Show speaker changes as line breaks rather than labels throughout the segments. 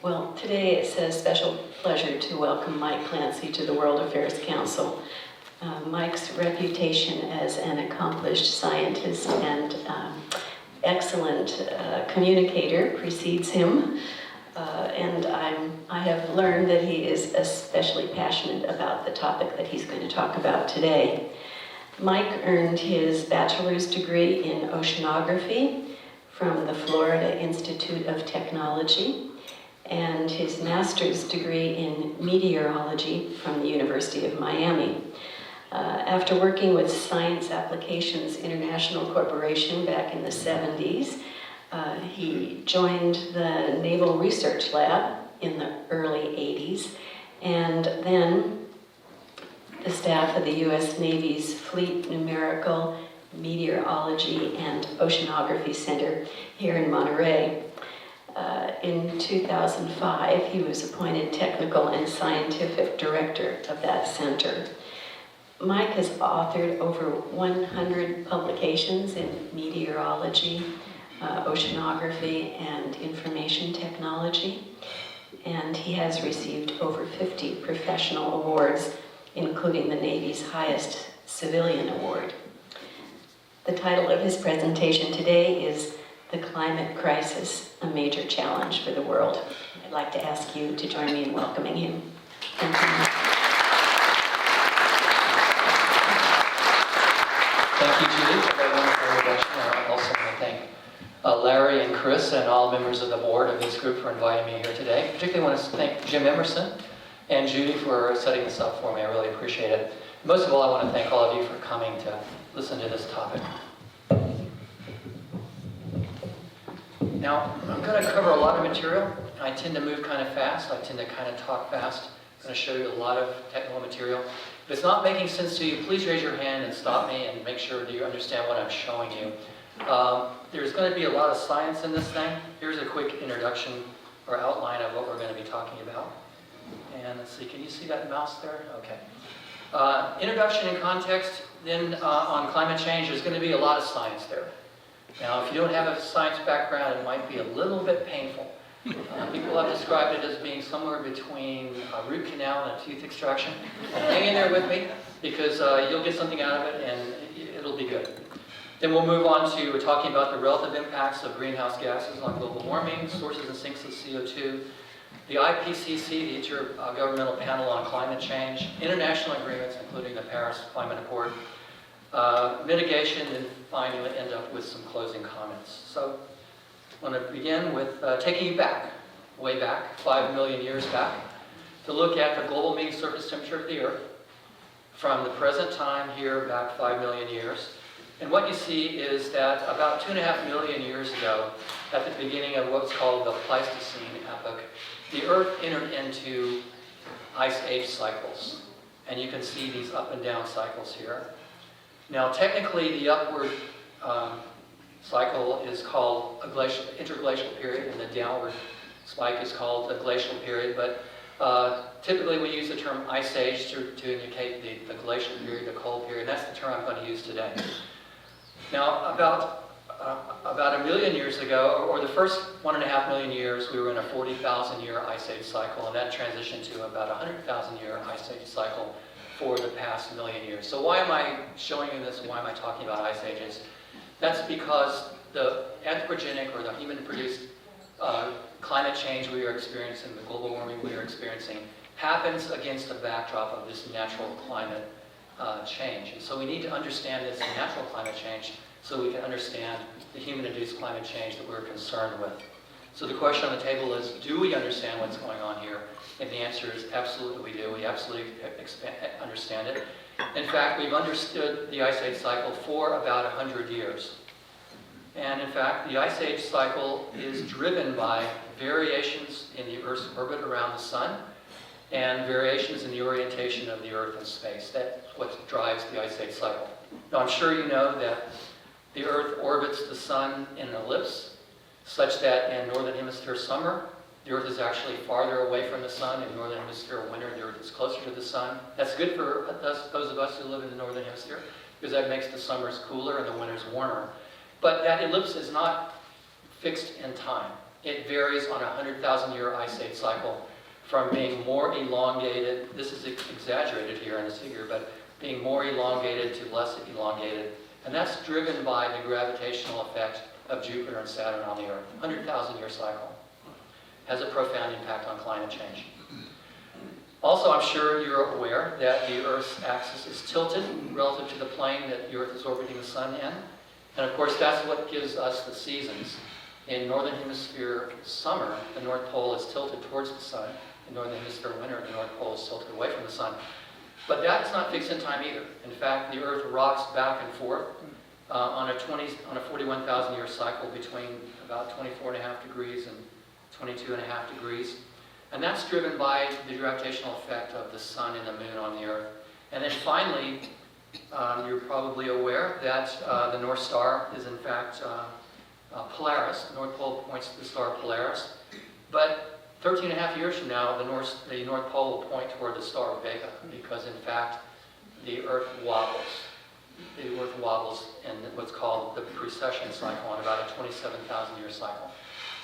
Well, today it's a special pleasure to welcome Mike Clancy to the World Affairs Council. Mike's reputation as an accomplished scientist and excellent communicator precedes him, and I have learned that he is especially passionate about the topic that he's going to talk about today. Mike earned his bachelor's degree in oceanography from the Florida Institute of Technology and his master's degree in meteorology from the University of Miami. After working with Science Applications International Corporation back in the 70s, he joined the Naval Research Lab in the early 80s, and then the staff of the U.S. Navy's Fleet Numerical Meteorology and Oceanography Center here in Monterey. In 2005, he was appointed Technical and Scientific Director of that center. Mike has authored over 100 publications in meteorology, oceanography, and information technology, and he has received over 50 professional awards, including the Navy's highest civilian award. The title of his presentation today is "The Climate Crisis, a Major Challenge for the World." I'd like to ask you to join me in welcoming him. Thank you.
Thank you, Judy, for that wonderful introduction. I also want to thank Larry and Chris and all members of the board of this group for inviting me here today. Particularly want to thank Jim Emerson and Judy for setting this up for me. I really appreciate it. Most of all, I want to thank all of you for coming to listen to this topic. Now, I'm going to cover a lot of material. I tend to move kind of fast. I tend to kind of talk fast. I'm going to show you a lot of technical material. If it's not making sense to you, please raise your hand and stop me and make sure that you understand what I'm showing you. There's going to be a lot of science in this thing. Here's a quick introduction or outline of what we're going to be talking about. And let's see, can you see that mouse there? Okay. Introduction and context, then on climate change, there's going to be a lot of science there. Now, if you don't have a science background, it might be a little bit painful. People have described it as being somewhere between a root canal and a tooth extraction. Hang in there with me, because you'll get something out of it and it'll be good. Then we'll move on to talking about the relative impacts of greenhouse gases on global warming, sources and sinks of CO2, the IPCC, the Intergovernmental Panel on Climate Change, international agreements, including the Paris Climate Accord, mitigation, and finally end up with some closing comments. So I want to begin with taking you back, way back, 5 million years back, to look at the global mean surface temperature of the Earth from the present time here back 5 million years. And what you see is that about 2.5 million years ago, at the beginning of what's called the Pleistocene epoch, the Earth entered into ice age cycles. And you can see these up and down cycles here. Now, technically, the upward cycle is called a interglacial period, and the downward spike is called a glacial period. But typically, we use the term ice age to indicate the glacial period, the cold period. That's the term I'm going to use today. Now, about 1 million years ago, or the first 1.5 million years, we were in a 40,000-year ice age cycle, and that transitioned to about a 100,000-year ice age cycle for the past million years. So why am I showing you this, and why am I talking about ice ages? That's because the anthropogenic, or the human-produced climate change we are experiencing, the global warming we are experiencing, happens against the backdrop of this natural climate change. And so we need to understand this natural climate change so we can understand the human-induced climate change that we're concerned with. So the question on the table is, do we understand what's going on here? And the answer is absolutely we do. We absolutely understand it. In fact, we've understood the ice age cycle for about 100 years. And in fact, the ice age cycle is driven by variations in the Earth's orbit around the sun and variations in the orientation of the Earth in space. That's what drives the ice age cycle. Now, I'm sure you know that the Earth orbits the sun in an ellipse, such that in Northern Hemisphere summer, the Earth is actually farther away from the sun. In Northern Hemisphere winter, the Earth is closer to the sun. That's good for those of us who live in the Northern Hemisphere, because that makes the summers cooler and the winters warmer. But that ellipse is not fixed in time. it varies on a 100,000-year ice age cycle from being more elongated, this is exaggerated here in this figure, but being more elongated to less elongated. And that's driven by the gravitational effect of Jupiter and Saturn on the Earth. 100,000-year cycle has a profound impact on climate change. Also, I'm sure you're aware that the Earth's axis is tilted relative to the plane that the Earth is orbiting the Sun in. And of course, that's what gives us the seasons. In Northern Hemisphere summer, the North Pole is tilted towards the Sun. In Northern Hemisphere winter, the North Pole is tilted away from the Sun. But that's not fixed in time either. In fact, the Earth rocks back and forth on a 41,000-year cycle between about 24.5 degrees and 22.5 degrees. And that's driven by the gravitational effect of the Sun and the Moon on the Earth. And then finally, you're probably aware that the North Star is in fact Polaris. The North Pole points to the star Polaris. But 13.5 years from now, the North Pole will point toward the star Vega, because in fact, the Earth wobbles. The Earth wobbles in what's called the precession cycle on about a 27,000-year cycle.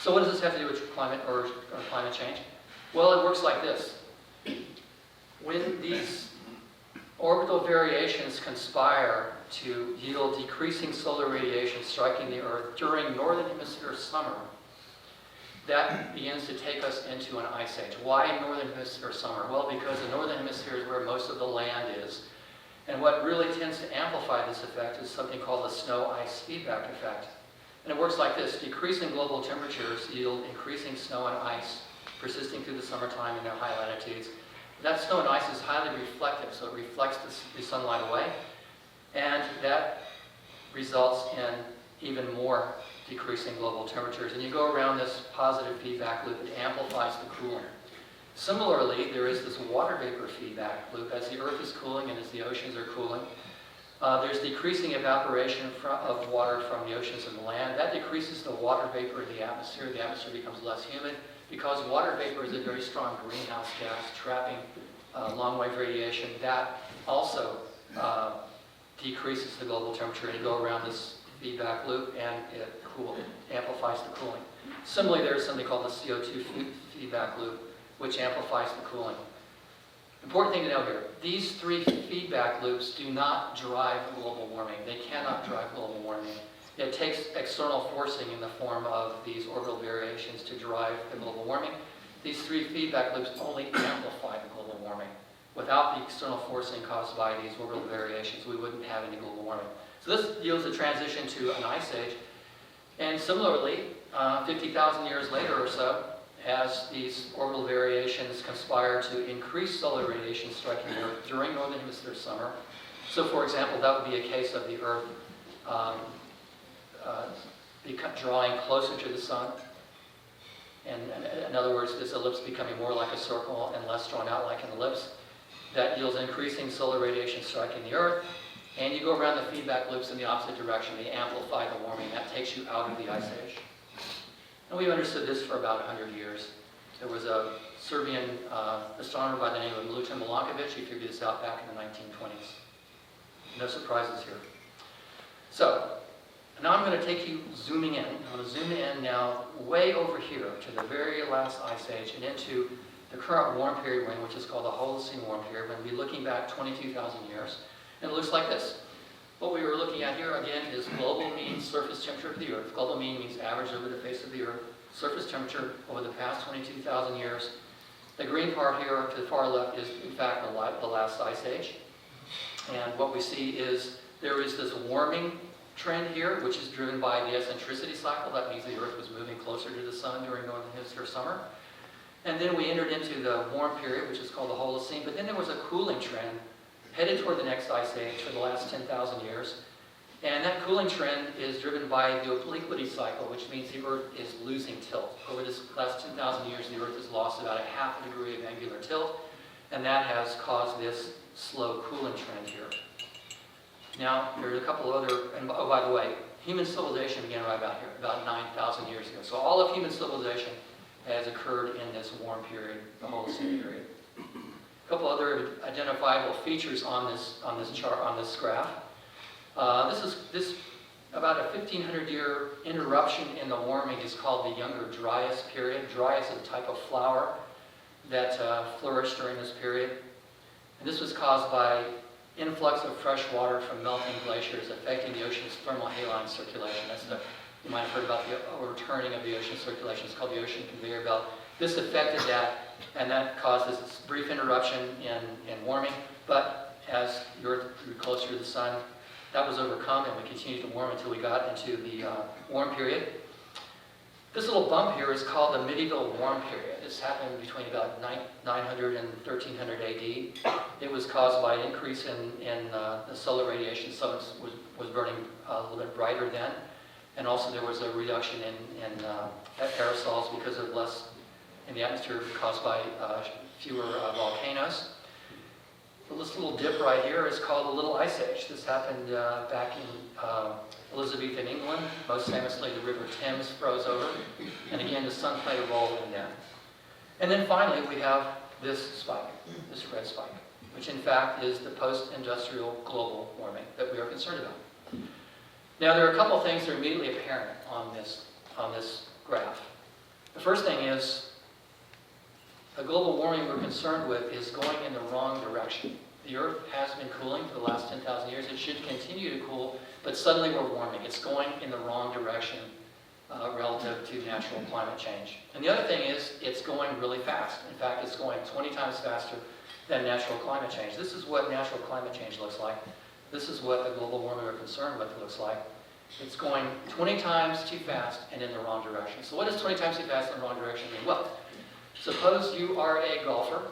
So what does this have to do with climate or climate change? Well, it works like this. When these orbital variations conspire to yield decreasing solar radiation striking the Earth during Northern Hemisphere summer, that begins to take us into an ice age. Why Northern Hemisphere summer? Well, because the Northern Hemisphere is where most of the land is. And what really tends to amplify this effect is something called the snow-ice feedback effect. And it works like this. Decreasing global temperatures yield increasing snow and ice persisting through the summertime in the high latitudes. That snow and ice is highly reflective, so it reflects the sunlight away. And that results in even more decreasing global temperatures. And you go around this positive feedback loop, it amplifies the cooling. Similarly, there is this water vapor feedback loop. As the Earth is cooling and as the oceans are cooling, there's decreasing evaporation of water from the oceans and the land. That decreases the water vapor in the atmosphere. The atmosphere becomes less humid because water vapor is a very strong greenhouse gas trapping long-wave radiation. That also decreases the global temperature, and you go around this feedback loop and it amplifies the cooling. Similarly, there's something called the CO2 feedback loop, which amplifies the cooling. Important thing to know here, these three feedback loops do not drive global warming. They cannot drive global warming. It takes external forcing in the form of these orbital variations to drive the global warming. These three feedback loops only amplify the global warming. Without the external forcing caused by these orbital variations, we wouldn't have any global warming. So this yields a transition to an ice age. And similarly, 50,000 years later or so, as these orbital variations conspire to increase solar radiation striking the Earth during Northern Hemisphere summer. So for example, that would be a case of the Earth drawing closer to the Sun. And in other words, this ellipse becoming more like a circle and less drawn out like an ellipse. That yields increasing solar radiation striking the Earth. And you go around the feedback loops in the opposite direction. They amplify the warming. That takes you out of the ice age. And we've understood this for about 100 years. There was a Serbian astronomer by the name of Milutin Milankovic. He figured this out back in the 1920s. No surprises here. So, now I'm going to take you zooming in. I'm going to zoom in now way over here to the very last ice age and into the current warm period we're in, which is called the Holocene warm period. We're going to be looking back 22,000 years. And it looks like this. What we were looking at here, again, is global mean surface temperature of the Earth. Global mean means average over the face of the Earth. Surface temperature over the past 22,000 years. The green part here to the far left is, in fact, the last ice age. And what we see is there is this warming trend here, which is driven by the eccentricity cycle. That means the Earth was moving closer to the Sun during Northern Hemisphere summer. And then we entered into the warm period, which is called the Holocene. But then there was a cooling trend headed toward the next ice age for the last 10,000 years. And that cooling trend is driven by the obliquity cycle, which means the Earth is losing tilt. Over this last 10,000 years, the Earth has lost about a half a degree of angular tilt, and that has caused this slow cooling trend here. Now, there's a couple other, and oh, by the way, human civilization began right about here, about 9,000 years ago. So all of human civilization has occurred in this warm period, the Holocene period. A couple other identifiable features on this chart, on this graph. This about a 1,500-year interruption in the warming is called the Younger Dryas period. Dryas is a type of flower that flourished during this period. And this was caused by influx of fresh water from melting glaciers affecting the ocean's thermal haline circulation. You might have heard about the overturning of the ocean circulation. It's called the ocean conveyor belt. This affected that, and that caused this brief interruption in warming. But as the Earth grew closer to the sun, that was overcome, and we continued to warm until we got into the warm period. This little bump here is called the medieval warm period. This happened between about 900 and 1300 AD. It was caused by an increase in the solar radiation. Sun was burning a little bit brighter then. And also there was a reduction in aerosols because of less in the atmosphere caused by fewer volcanoes. This little dip right here is called the Little Ice Age. This happened back in Elizabethan England. Most famously, the River Thames froze over. And again, the sun played a role in that. And then finally, we have this spike, this red spike, which in fact is the post-industrial global warming that we are concerned about. Now, there are a couple of things that are immediately apparent on this graph. The first thing is the global warming we're concerned with is going in the wrong direction. The Earth has been cooling for the last 10,000 years. It should continue to cool, but suddenly we're warming. It's going in the wrong direction relative to natural climate change. And the other thing is it's going really fast. In fact, it's going 20 times faster than natural climate change. This is what natural climate change looks like. This is what the global warming we're concerned with looks like. It's going 20 times too fast and in the wrong direction. So what does 20 times too fast in the wrong direction mean? Well, suppose you are a golfer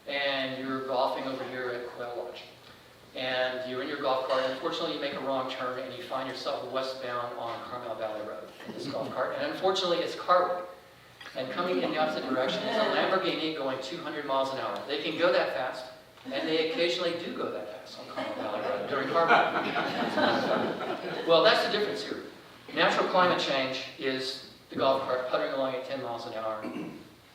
and you're golfing over here at Quail Lodge. And you're in your golf cart, and unfortunately you make a wrong turn and you find yourself westbound on Carmel Valley Road in this golf cart. And unfortunately it's carbon. And coming in the opposite direction is a Lamborghini going 200 miles an hour. They can go that fast, and they occasionally do go that fast on Carmel Valley Road during carbon. Well, that's the difference here. Natural climate change is the golf cart puttering along at 10 miles an hour.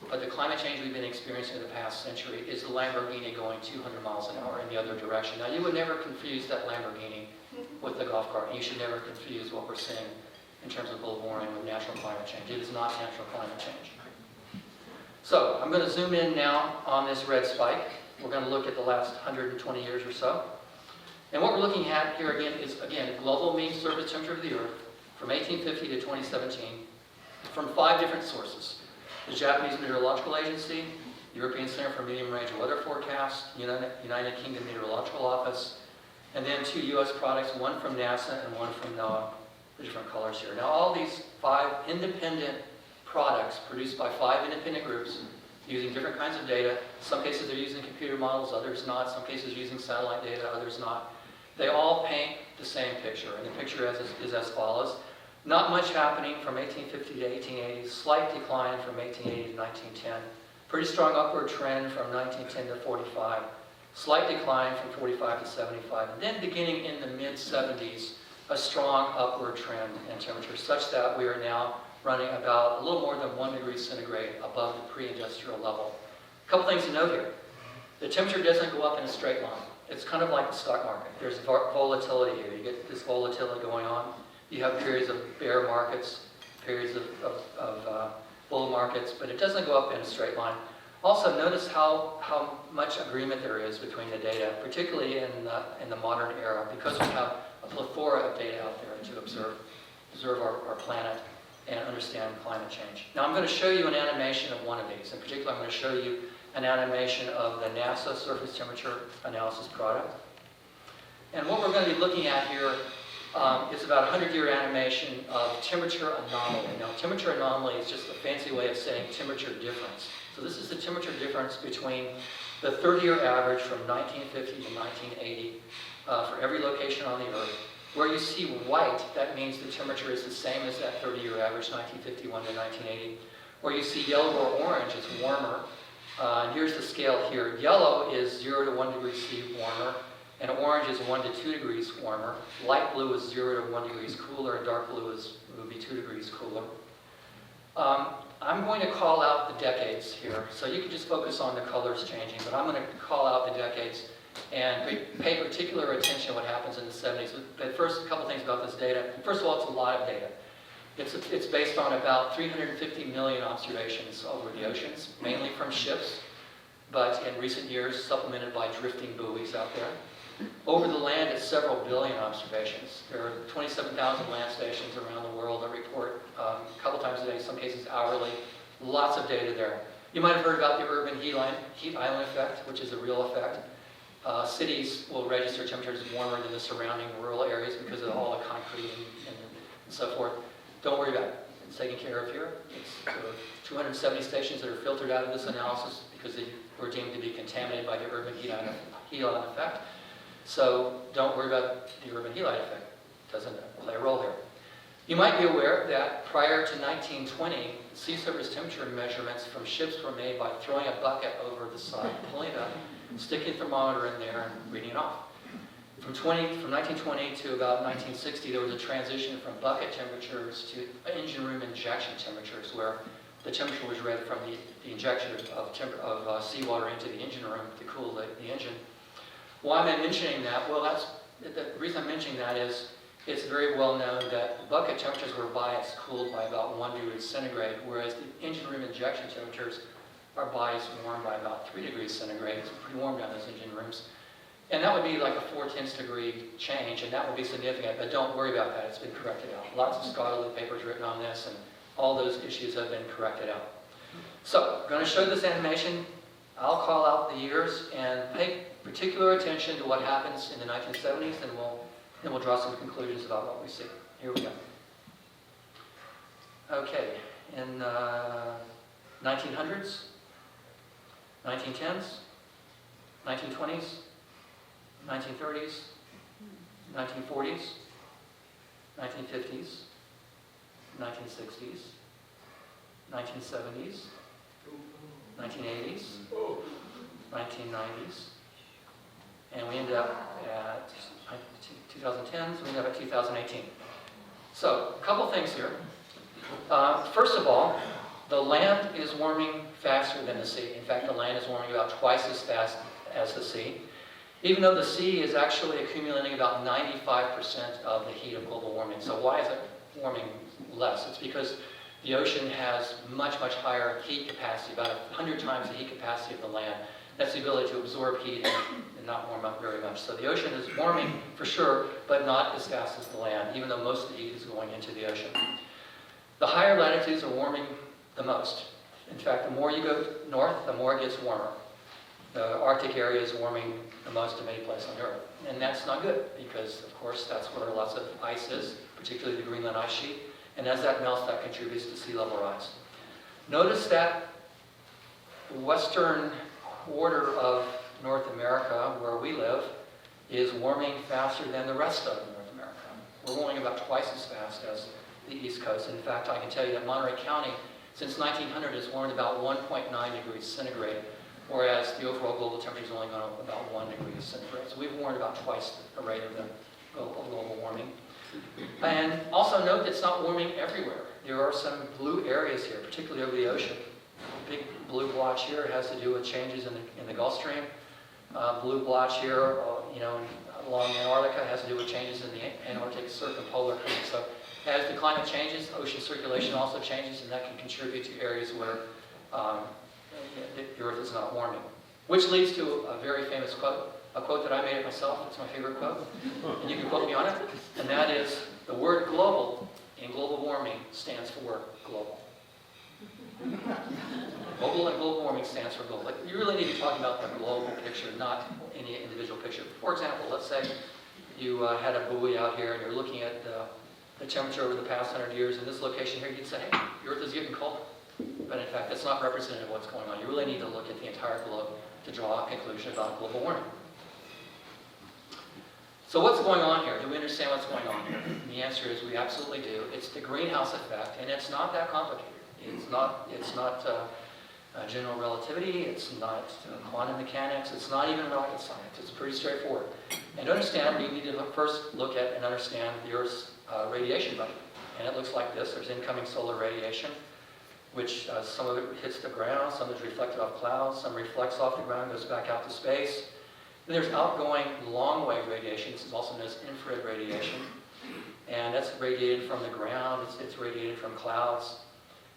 But the climate change we've been experiencing in the past century is the Lamborghini going 200 miles an hour in the other direction. Now, you would never confuse that Lamborghini with the golf cart. You should never confuse what we're seeing in terms of global warming with natural climate change. It is not natural climate change. So, I'm going to zoom in now on this red spike. We're going to look at the last 120 years or so. And what we're looking at here again is, global mean surface temperature of the Earth from 1850 to 2017 from 5 different sources. The Japanese Meteorological Agency, European Center for Medium Range Weather Forecast, United Kingdom Meteorological Office, and then 2 U.S. products, one from NASA and one from NOAA, the different colors here. Now, all these 5 independent products produced by 5 independent groups using different kinds of data. In some cases they're using computer models, others not. Some cases using satellite data, others not. They all paint the same picture, and the picture is as follows. Not much happening from 1850 to 1880, slight decline from 1880 to 1910, pretty strong upward trend from 1910 to 45, slight decline from 45 to 75, and then beginning in the mid-70s, a strong upward trend in temperature, such that we are now running about a little more than 1 degree centigrade above the pre-industrial level. A couple things to note here. The temperature doesn't go up in a straight line. It's kind of like the stock market. There's volatility here. You get this volatility going on. You have periods of bear markets, periods of bull markets, but it doesn't go up in a straight line. Also, notice how much agreement there is between the data, particularly in the modern era, because we have a plethora of data out there to observe our planet and understand climate change. Now, I'm going to show you an animation of one of these. In particular, I'm going to show you an animation of the NASA surface temperature analysis product. And what we're going to be looking at here is about a 100-year animation of temperature anomaly. Now, temperature anomaly is just a fancy way of saying temperature difference. So this is the temperature difference between the 30-year average from 1950 to 1980 for every location on the Earth. Where you see white, that means the temperature is the same as that 30-year average, 1951 to 1980. Where you see yellow or orange, it's warmer. And here's the scale here. Yellow is 0 to 1 degree C warmer, and orange is 1 to 2 degrees warmer. Light blue is 0 to 1 degrees cooler, and dark blue would be 2 degrees cooler. I'm going to call out the decades here, so you can just focus on the colors changing, but I'm going to call out the decades. And pay particular attention to what happens in the 70s. But first, a couple things about this data. First of all, it's a lot of data. It's based on about 350 million observations over the oceans, mainly from ships, but in recent years supplemented by drifting buoys out there. Over the land, it's several billion observations. There are 27,000 land stations around the world that report a couple times a day, some cases hourly. Lots of data there. You might have heard about the urban heat island effect, which is a real effect. Cities will register temperatures warmer than the surrounding rural areas because of all the concrete and so forth. Don't worry about it. It's taken care of here. It's 270 stations that are filtered out of this analysis because they were deemed to be contaminated by the urban heat island effect. So don't worry about the urban heat island effect. It doesn't play a role here. You might be aware that prior to 1920, sea surface temperature measurements from ships were made by throwing a bucket over the side, pulling it up, sticking a thermometer in there, and reading it off. From 1920 to about 1960, there was a transition from bucket temperatures to engine room injection temperatures, where the temperature was read from the injection of seawater into the engine room to cool the engine. Why am I mentioning that? Well, the reason I'm mentioning that is it's very well known that bucket temperatures were biased cooled by about 1 degree centigrade, whereas the engine room injection temperatures are biased warmed by about 3 degrees centigrade. It's pretty warm down those engine rooms. And that would be like a 4/10 degree change, and that would be significant, but don't worry about that. It's been corrected out. Lots of scholarly papers written on this, and all those issues have been corrected out. So, I'm going to show this animation. I'll call out the years and pay particular attention to what happens in the 1970s, and then we'll draw some conclusions about what we see. Here we go. Okay, in 1900s, 1910s, 1920s, 1930s, 1940s, 1950s, 1960s, 1970s, 1980s, 1990s, and we end up at 2010s, we end up at 2018. So, a couple things here. First of all, the land is warming faster than the sea. In fact, the land is warming about twice as fast as the sea, even though the sea is actually accumulating about 95% of the heat of global warming. So why is it warming less? It's because the ocean has much, much higher heat capacity, about 100 times the heat capacity of the land. That's the ability to absorb heat and not warm up very much. So the ocean is warming for sure, but not as fast as the land, even though most of the heat is going into the ocean. The higher latitudes are warming the most. In fact, the more you go north, the more it gets warmer. The Arctic area is warming the most of any place on Earth. And that's not good because, of course, that's where lots of ice is, particularly the Greenland ice sheet. And as that melts, that contributes to sea level rise. Notice that the western quarter of North America, where we live, is warming faster than the rest of North America. We're warming about twice as fast as the East Coast. In fact, I can tell you that Monterey County, since 1900, has warmed about 1.9 degrees centigrade, whereas the overall global temperature is only gone up about 1 degree centigrade. So we've warmed about twice the rate of the global warming. And also note that it's not warming everywhere. There are some blue areas here, particularly over the ocean. The big blue blotch here has to do with changes in the Gulf Stream. Blue blotch here, along Antarctica has to do with changes in the Antarctic circumpolar current. So as the climate changes, ocean circulation also changes, and that can contribute to areas where the Earth is not warming. Which leads to a very famous quote, a quote that I made it myself. It's my favorite quote, and you can quote me on it. And that is, the word global in global warming stands for global. Global and global warming stands for global. Like, you really need to be talking about the global picture, not any individual picture. For example, let's say you had a buoy out here and you're looking at the temperature over the past 100 years. In this location here, you'd say, hey, the Earth is getting colder. But in fact, that's not representative of what's going on. You really need to look at the entire globe to draw a conclusion about global warming. So what's going on here? Do we understand what's going on here? And the answer is we absolutely do. It's the greenhouse effect, and it's not that complicated. It's not general relativity. It's not quantum mechanics. It's not even rocket science. It's pretty straightforward. And to understand, we need to first look at and understand the Earth's radiation budget. And it looks like this. There's incoming solar radiation, which some of it hits the ground, some is reflected off clouds, some reflects off the ground, goes back out to space. And there's outgoing long-wave radiation. This is also known as infrared radiation. And that's radiated from the ground. It's radiated from clouds.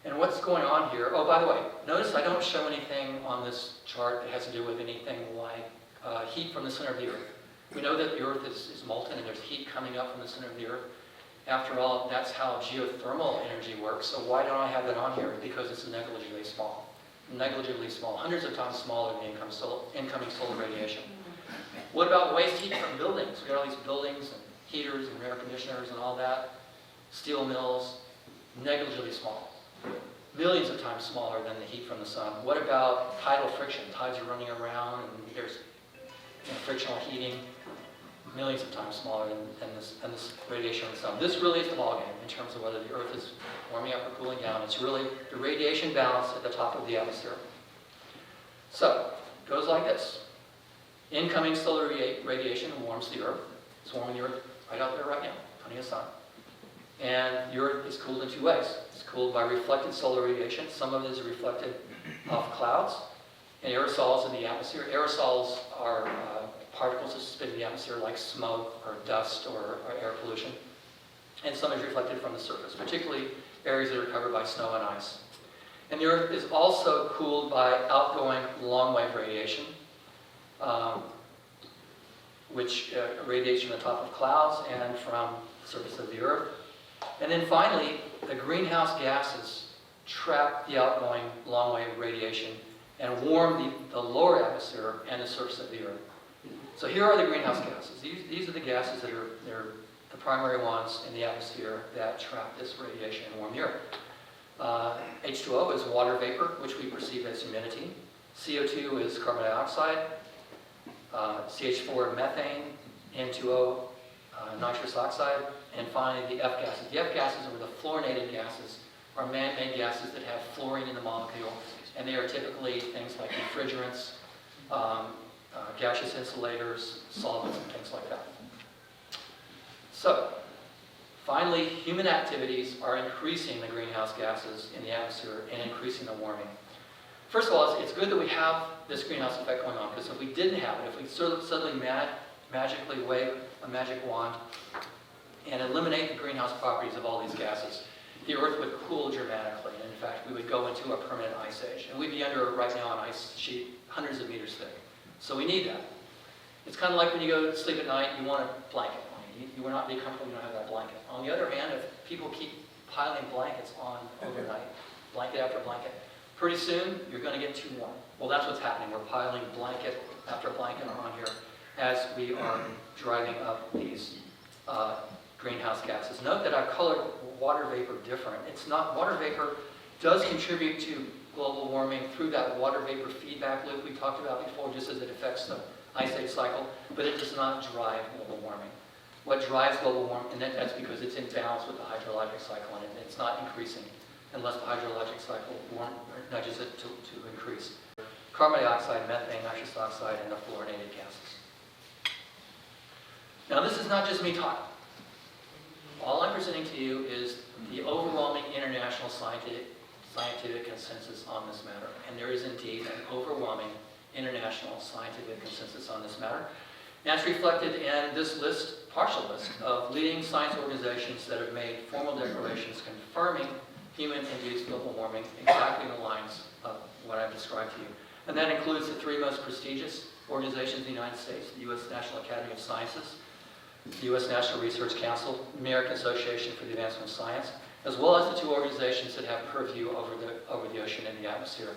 And what's going on here? Oh, by the way, notice I don't show anything on this chart that has to do with anything like heat from the center of the Earth. We know that the Earth is molten and there's heat coming up from the center of the Earth. After all, that's how geothermal energy works. So why don't I have that on here? Because it's negligibly small. Negligibly small, hundreds of times smaller than incoming solar radiation. What about waste heat from buildings? We got all these buildings and heaters and air conditioners and all that. Steel mills, negligibly small. Millions of times smaller than the heat from the sun. What about tidal friction? Tides are running around and there's frictional heating. Millions of times smaller than this radiation from the sun. This really is the ballgame in terms of whether the Earth is warming up or cooling down. It's really the radiation balance at the top of the atmosphere. So, it goes like this. Incoming solar radiation warms the Earth. It's warming the Earth right out there right now, plenty of sun. And the Earth is cooled in two ways. It's cooled by reflected solar radiation. Some of it is reflected off clouds and aerosols in the atmosphere. Aerosols are particles that spin in the atmosphere like smoke or dust or air pollution. And some is reflected from the surface, particularly areas that are covered by snow and ice. And the Earth is also cooled by outgoing long-wave radiation, which radiates from the top of clouds and from the surface of the Earth. And then finally, the greenhouse gases trap the outgoing long-wave radiation and warm the lower atmosphere and the surface of the Earth. So here are the greenhouse gases. These are the gases that they're the primary ones in the atmosphere that trap this radiation and warm the Earth. H2O is water vapor, which we perceive as humidity. CO2 is carbon dioxide. CH4 methane. N2O nitrous oxide. And finally the F gases. The F gases, or the fluorinated gases, are man-made gases that have fluorine in the molecule. And they are typically things like refrigerants, gaseous insulators, solvents, and things like that. So, finally, human activities are increasing the greenhouse gases in the atmosphere and increasing the warming. First of all, it's good that we have this greenhouse effect going on, because if we didn't have it, if we suddenly magically wave a magic wand and eliminate the greenhouse properties of all these gases, the Earth would cool dramatically. And in fact, we would go into a permanent ice age. And we'd be under, right now, an ice sheet hundreds of meters thick. So we need that. It's kind of like when you go to sleep at night, you want a blanket on you. You will not be comfortable if you don't have that blanket. On the other hand, if people keep piling blankets on overnight, blanket after blanket, pretty soon you're going to get too warm. Well, that's what's happening. We're piling blanket after blanket on here as we are driving up these greenhouse gases. Note that I've colored water vapor different. It's not, water vapor does contribute to global warming through that water vapor feedback loop we talked about before, just as it affects the ice age cycle, but it does not drive global warming. What drives global warming, and that's because it's in balance with the hydrologic cycle, and it's not increasing unless the hydrologic cycle nudges it to increase. Carbon dioxide, methane, nitrous oxide, and the fluorinated gases. Now, this is not just me talking. All I'm presenting to you is the overwhelming international scientific consensus on this matter. And there is indeed an overwhelming international scientific consensus on this matter. And that's reflected in this list, partial list, of leading science organizations that have made formal declarations confirming human-induced global warming exactly in the lines of what I've described to you. And that includes the three most prestigious organizations in the United States, the U.S. National Academy of Sciences, the U.S. National Research Council, American Association for the Advancement of Science, as well as the two organizations that have purview over the ocean and the atmosphere.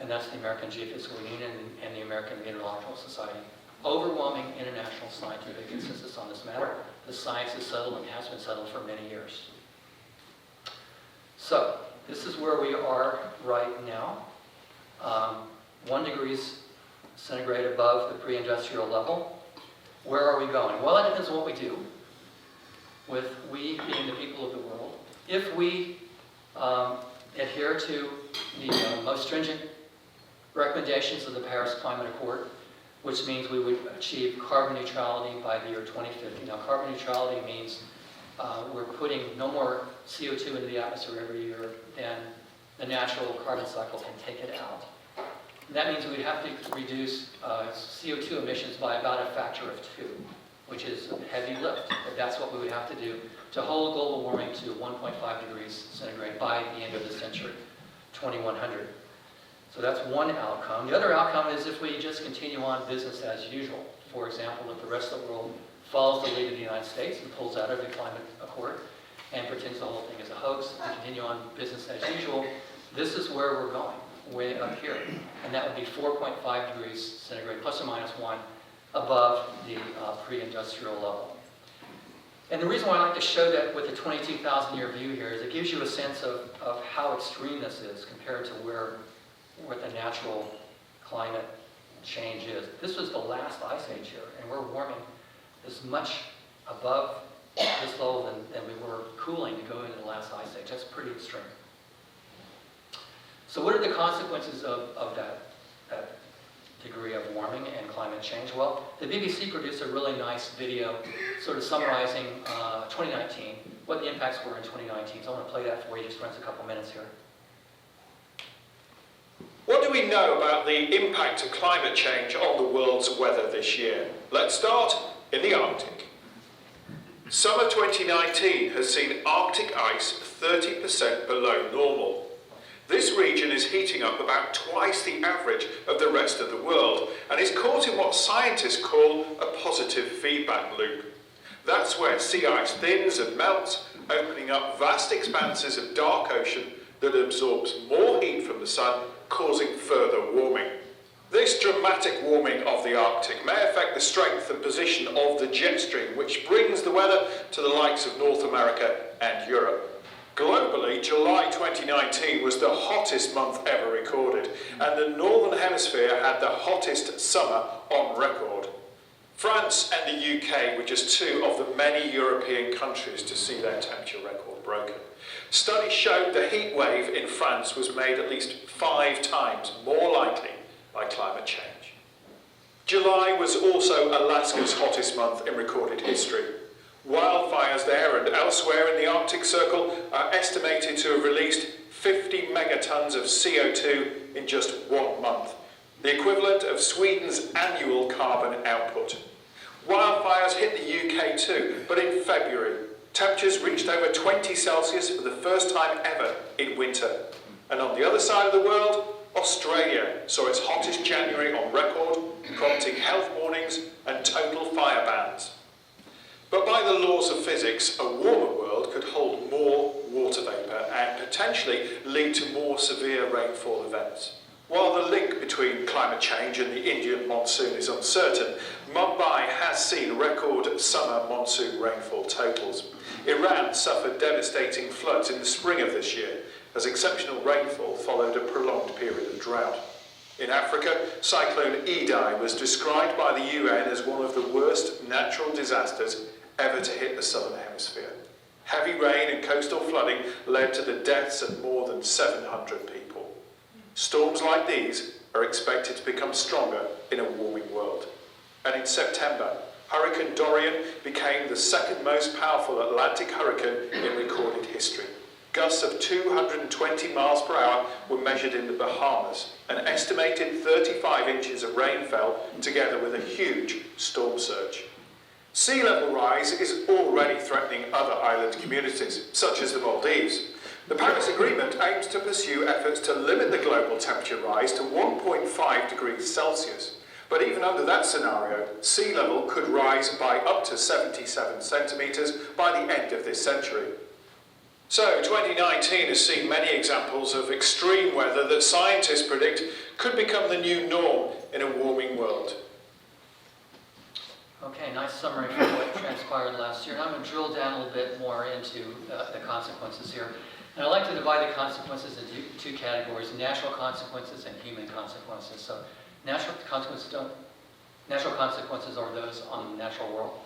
And that's the American Geophysical Union and the American Meteorological Society. Overwhelming international scientific consensus on this matter. The science is settled and has been settled for many years. So, this is where we are right now. 1 degree centigrade above the pre-industrial level. Where are we going? Well, it depends on what we do, with we being the people of the world. If we adhere to the most stringent recommendations of the Paris Climate Accord, which means we would achieve carbon neutrality by the year 2050. Now, carbon neutrality means we're putting no more CO2 into the atmosphere every year than the natural carbon cycle can take it out. And that means we'd have to reduce CO2 emissions by about a factor of 2, which is a heavy lift. But that's what we would have to do to hold global warming to 1.5 degrees centigrade by the end of the century, 2100. So that's one outcome. The other outcome is if we just continue on business as usual. For example, if the rest of the world follows the lead of the United States and pulls out of the climate accord and pretends the whole thing is a hoax and continue on business as usual, this is where we're going, way up here. And that would be 4.5 degrees centigrade, plus or minus 1, above the pre-industrial level. And the reason why I like to show that with the 22,000-year view here is it gives you a sense of how extreme this is compared to where the natural climate change is. This was the last ice age here, and we're warming as much above this level than we were cooling to go into the last ice age. That's pretty extreme. So what are the consequences of that degree of warming and climate change? Well, the BBC produced a really nice video sort of summarizing 2019, what the impacts were in 2019. So I want to play that for you, just runs a couple minutes here.
What do we know about the impact of climate change on the world's weather this year? Let's start in the Arctic. Summer 2019 has seen Arctic ice 30% below normal. This region is heating up about twice the average of the rest of the world and is caught in what scientists call a positive feedback loop. That's where sea ice thins and melts, opening up vast expanses of dark ocean that absorbs more heat from the sun, causing further warming. This dramatic warming of the Arctic may affect the strength and position of the jet stream, which brings the weather to the likes of North America and Europe. Globally, July 2019 was the hottest month ever recorded, and the Northern Hemisphere had the hottest summer on record. France and the UK were just two of the many European countries to see their temperature record broken. Studies showed the heat wave in France was made at least 5 times more likely by climate change. July was also Alaska's hottest month in recorded history. Wildfires there and elsewhere in the Arctic Circle are estimated to have released 50 megatons of CO2 in just 1 month, the equivalent of Sweden's annual carbon output. Wildfires hit the UK too, but in February, temperatures reached over 20 Celsius for the first time ever in winter. And on the other side of the world, Australia saw its hottest January on record, prompting health warnings and total fire bans. But by the laws of physics, a warmer world could hold more water vapour and potentially lead to more severe rainfall events. While the link between climate change and the Indian monsoon is uncertain, Mumbai has seen record summer monsoon rainfall totals. Iran suffered devastating floods in the spring of this year, as exceptional rainfall followed a prolonged period of drought. In Africa, Cyclone Idai was described by the UN as one of the worst natural disasters ever to hit the southern hemisphere. Heavy rain and coastal flooding led to the deaths of more than 700 people. Storms like these are expected to become stronger in a warming world. And in September, Hurricane Dorian became the second most powerful Atlantic hurricane in recorded history. Gusts of 220 miles per hour were measured in the Bahamas. An estimated 35 inches of rain fell, together with a huge storm surge. Sea level rise is already threatening other island communities, such as the Maldives. The Paris Agreement aims to pursue efforts to limit the global temperature rise to 1.5 degrees Celsius. But even under that scenario, sea level could rise by up to 77 centimetres by the end of this century. So 2019 has seen many examples of extreme weather that scientists predict could become the new norm in a warming world.
Okay, nice summary of what transpired last year. And I'm going to drill down a little bit more into the consequences here. And I'd like to divide the consequences into 2 categories, natural consequences and human consequences. So natural consequences are those on the natural world.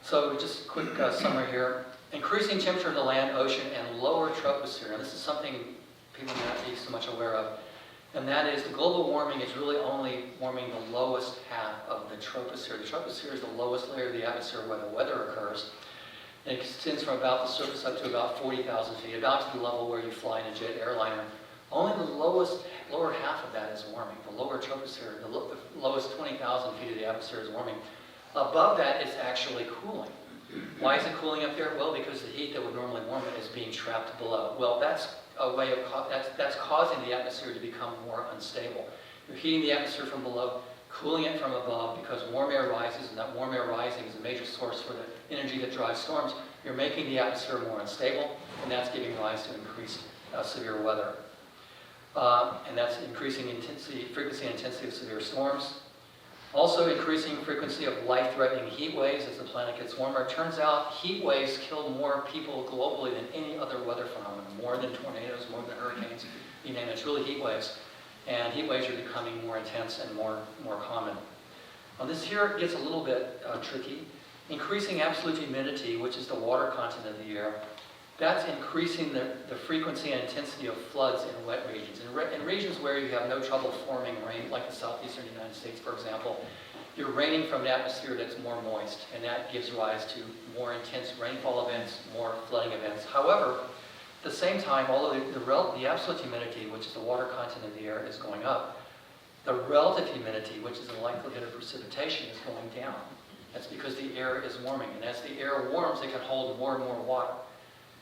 So just a quick summary here. Increasing temperature of the land, ocean, and lower troposphere. Now this is something people may not be so much aware of. And that is the global warming is really only warming the lowest half of the troposphere. The troposphere is the lowest layer of the atmosphere where the weather occurs. And it extends from about the surface up to about 40,000 feet, about to the level where you fly in a jet airliner Only the lower half of that is warming. The lower troposphere, the lowest 20,000 feet of the atmosphere is warming. Above that, it's actually cooling. Why is it cooling up there? Well, because the heat that would normally warm it is being trapped below. Well, that's a way of that's causing the atmosphere to become more unstable. You're heating the atmosphere from below, cooling it from above, because warm air rises, and that warm air rising is a major source for the energy that drives storms. You're making the atmosphere more unstable, and that's giving rise to increased severe weather. And that's increasing frequency and intensity of severe storms. Also increasing frequency of life-threatening heat waves as the planet gets warmer. It turns out heat waves kill more people globally than any other weather phenomenon, more than tornadoes, more than hurricanes, you name it. It's really heat waves. And heat waves are becoming more intense and more common. This here gets a little bit tricky. Increasing absolute humidity, which is the water content of the air, that's increasing the frequency and intensity of floods in wet regions. In regions where you have no trouble forming rain, like the southeastern United States, for example, you're raining from an atmosphere that's more moist, and that gives rise to more intense rainfall events, more flooding events. However, at the same time, although the absolute humidity, which is the water content of the air, is going up, the relative humidity, which is the likelihood of precipitation, is going down. That's because the air is warming, and as the air warms, it can hold more and more water.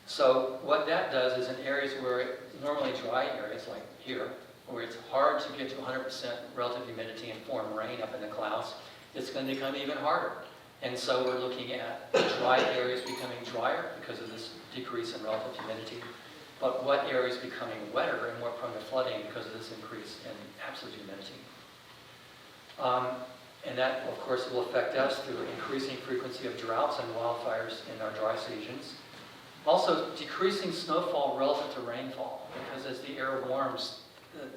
So what that does is in areas where normally dry areas, like here, where it's hard to get to 100% relative humidity and form rain up in the clouds, it's going to become even harder. And so we're looking at dry areas becoming drier because of this decrease in relative humidity, but wet areas becoming wetter and more prone to flooding because of this increase in absolute humidity. And that, of course, will affect us through increasing frequency of droughts and wildfires in our dry seasons. Also, decreasing snowfall relative to rainfall, because as the air warms,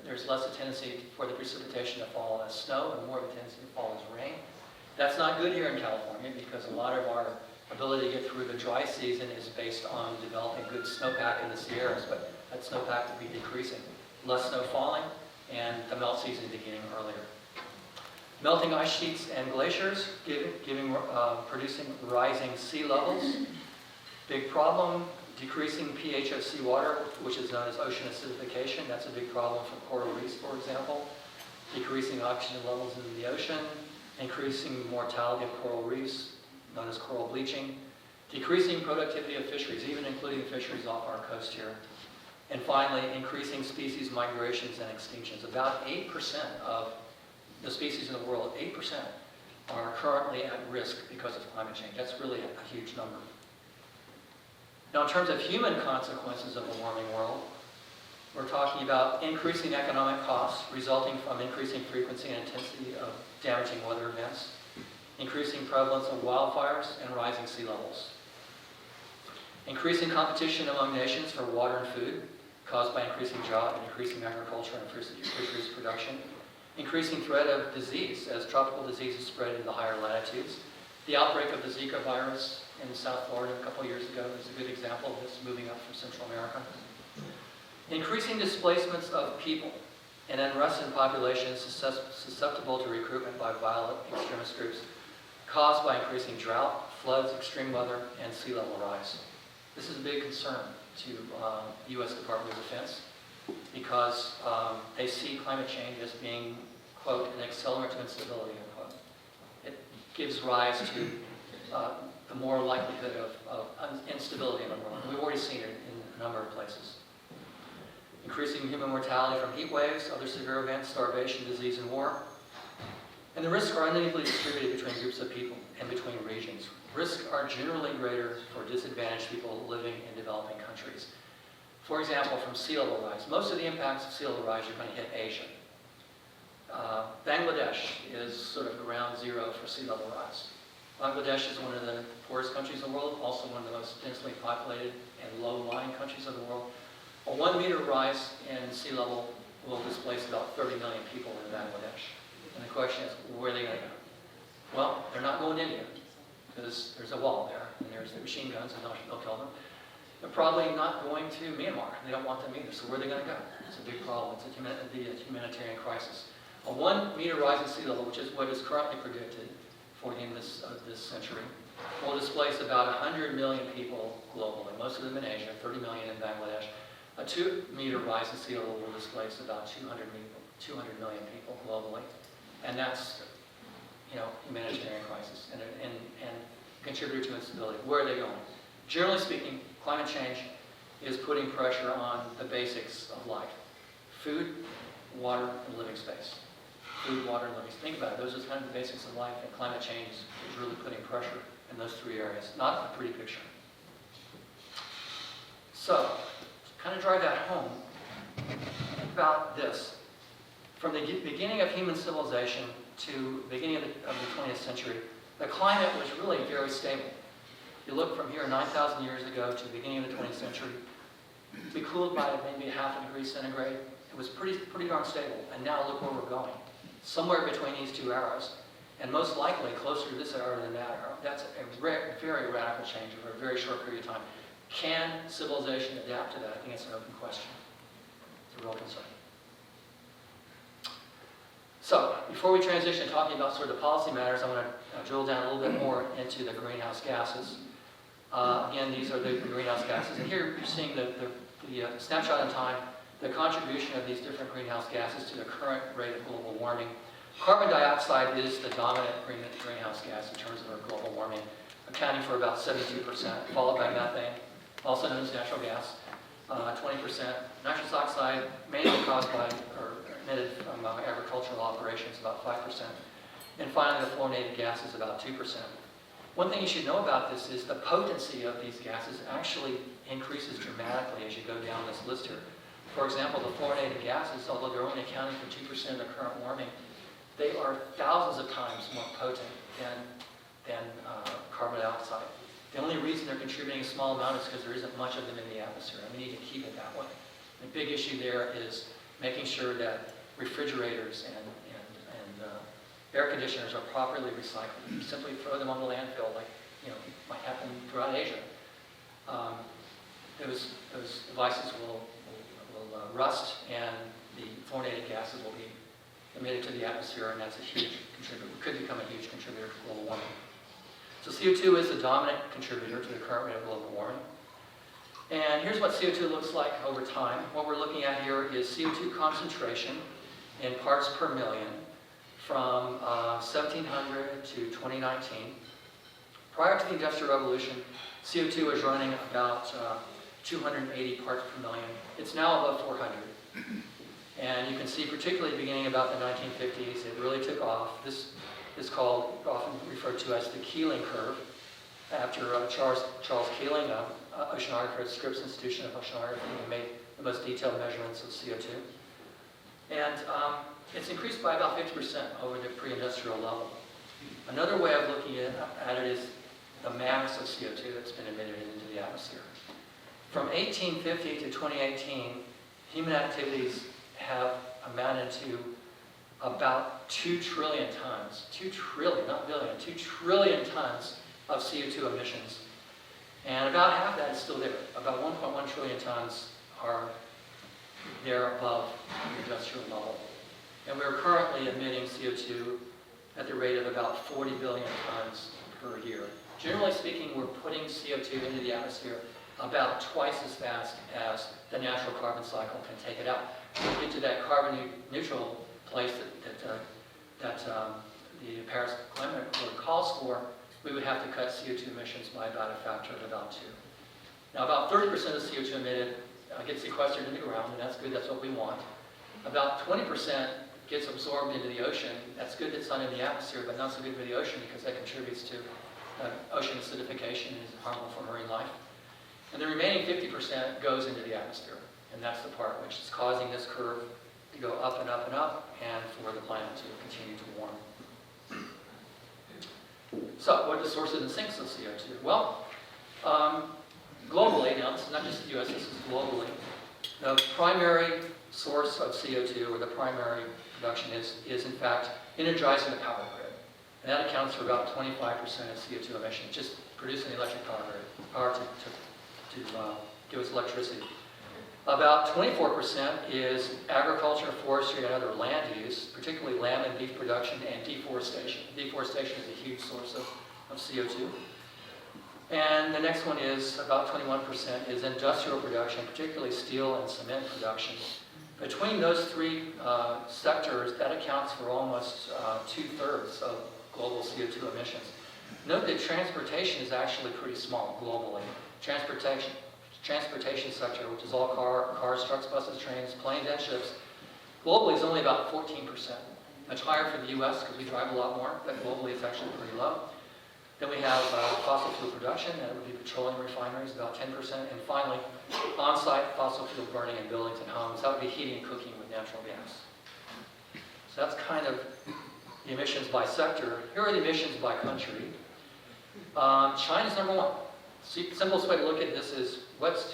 there's less a tendency for the precipitation to fall as snow and more of a tendency to fall as rain. That's not good here in California because a lot of our ability to get through the dry season is based on developing good snowpack in the Sierras, but that snowpack will be decreasing. Less snow falling and the melt season beginning earlier. Melting ice sheets and glaciers, producing rising sea levels. Big problem, decreasing pH of seawater, which is known as ocean acidification. That's a big problem for coral reefs, for example. Decreasing oxygen levels in the ocean, increasing mortality of coral reefs, known as coral bleaching. Decreasing productivity of fisheries, even including fisheries off our coast here. And finally, increasing species migrations and extinctions. About 8% of the species in the world, 8%, are currently at risk because of climate change. That's really a huge number. Now, in terms of human consequences of a warming world, we're talking about increasing economic costs resulting from increasing frequency and intensity of damaging weather events, increasing prevalence of wildfires, and rising sea levels. Increasing competition among nations for water and food caused by increasing job and increasing agriculture and fisheries production. Increasing threat of disease as tropical diseases spread into the higher latitudes. The outbreak of the Zika virus in South Florida a couple years ago is a good example of this moving up from Central America. Increasing displacements of people and unrest in populations susceptible to recruitment by violent extremist groups caused by increasing drought, floods, extreme weather, and sea level rise. This is a big concern to the U.S. Department of Defense because they see climate change as being, quote, an accelerant to instability, unquote. It gives rise to the more likelihood of instability in the world. We've already seen it in a number of places. Increasing human mortality from heat waves, other severe events, starvation, disease, and war. And the risks are unequally distributed between groups of people and between regions. Risks are generally greater for disadvantaged people living in developing countries. For example, from sea level rise. Most of the impacts of sea level rise are going to hit Asia. Bangladesh is sort of ground zero for sea level rise. Bangladesh is one of the poorest countries in the world, also one of the most densely populated and low-lying countries of the world. A 1 meter rise in sea level will displace about 30 million people in Bangladesh. And the question is, where are they going to go? Well, they're not going to India, because there's a wall there, and there's the machine guns, and they'll kill them. They're probably not going to Myanmar. They don't want them either, so where are they going to go? It's a big problem. It's a humanitarian crisis. A 1 meter rise in sea level, which is what is currently predicted for the end of this century, will displace about 100 million people globally, most of them in Asia, 30 million in Bangladesh. A 2-meter rise in sea level will displace about 200 million people globally. And that's, humanitarian crisis and contributor to instability. Where are they going? Generally speaking, climate change is putting pressure on the basics of life. Food, water, and living space. Food, water, and living space. Think about it. Those are kind of the basics of life, and climate change is really putting pressure in those 3 areas. Not a pretty picture. So, to kind of drive that home, think about this. From the beginning of human civilization to the beginning of the 20th century, the climate was really very stable. You look from here 9,000 years ago to the beginning of the 20th century, we cooled by maybe 0.5 degree centigrade. It was pretty darn stable. And now look where we're going. Somewhere between these 2 eras, and most likely closer to this era than that era. That's a very radical change over a very short period of time. Can civilization adapt to that? I think it's an open question. It's a real concern. So, before we transition to talking about sort of the policy matters, I want to drill down a little bit more into the greenhouse gases. Again, these are the greenhouse gases. And here you're seeing the snapshot in time, the contribution of these different greenhouse gases to the current rate of global warming. Carbon dioxide is the dominant greenhouse gas in terms of our global warming, accounting for about 72%, followed by methane, also known as natural gas, 20%. Nitrous oxide, mainly caused by, or emitted from agricultural operations, about 5%. And finally, the fluorinated gas is about 2%. One thing you should know about this is the potency of these gases actually increases dramatically as you go down this list here. For example, the fluorinated gases, although they're only accounting for 2% of the current warming, they are thousands of times more potent than carbon dioxide. The only reason they're contributing a small amount is because there isn't much of them in the atmosphere, and we need to keep it that way. The big issue there is making sure that refrigerators and air conditioners are properly recycled. You simply throw them on the landfill, like might happen throughout Asia. Those devices will rust, and the fluorinated gases will be emitted to the atmosphere, and that's a huge contributor. Could become a huge contributor to global warming. So CO2 is the dominant contributor to the current rate of global warming. And here's what CO2 looks like over time. What we're looking at here is CO2 concentration in parts per million from 1700 to 2019. Prior to the Industrial Revolution, CO2 was running about 280 parts per million. It's now above 400. And you can see, particularly beginning about the 1950s, it really took off. This is called, often referred to as the Keeling curve, after Charles Keeling, oceanographer at Scripps Institution of Oceanography, who made the most detailed measurements of CO2. And it's increased by about 50% over the pre-industrial level. Another way of looking at it is the mass of CO2 that's been emitted into the atmosphere. From 1850 to 2018, human activities have amounted to about 2 trillion tons, 2 trillion, not billion, 2 trillion tons of CO2 emissions. And about half that is still there. About 1.1 trillion tons are there above the industrial level. And we're currently emitting CO2 at the rate of about 40 billion tons per year. Generally speaking, we're putting CO2 into the atmosphere about twice as fast as the natural carbon cycle can take it out. To get to that carbon neutral place that the Paris Climate Accord calls for, we would have to cut CO2 emissions by about a factor of about 2. Now, about 30% of CO2 emitted gets sequestered in the ground, and that's good, that's what we want. About 20% gets absorbed into the ocean. That's good that's not in the atmosphere, but not so good for the ocean because that contributes to ocean acidification and is harmful for marine life. And the remaining 50% goes into the atmosphere, and that's the part which is causing this curve to go up and up and up, and for the planet to continue to warm. So, what are the sources and sinks of CO2? Well, globally, now this is not just the US, this is globally, the primary source of CO2, or the primary production is in fact energizing the power grid. And that accounts for about 25% of CO2 emissions, just producing the electric power grid, power to give us electricity. About 24% is agriculture, forestry, and other land use, particularly lamb and beef production and deforestation. Deforestation is a huge source of CO2. And the next one is about 21% is industrial production, particularly steel and cement production. Between those three sectors, that accounts for almost 2/3 of global CO2 emissions. Note that transportation is actually pretty small globally. Transportation sector, which is all cars, trucks, buses, trains, planes, and ships, globally is only about 14%. Much higher for the US because we drive a lot more, but globally it's actually pretty low. Then we have fossil fuel production, that would be petroleum refineries, about 10%. And finally, on-site fossil fuel burning in buildings and homes, that would be heating and cooking with natural gas. So that's kind of the emissions by sector. Here are the emissions by country. China's number one. Simplest way to look at this is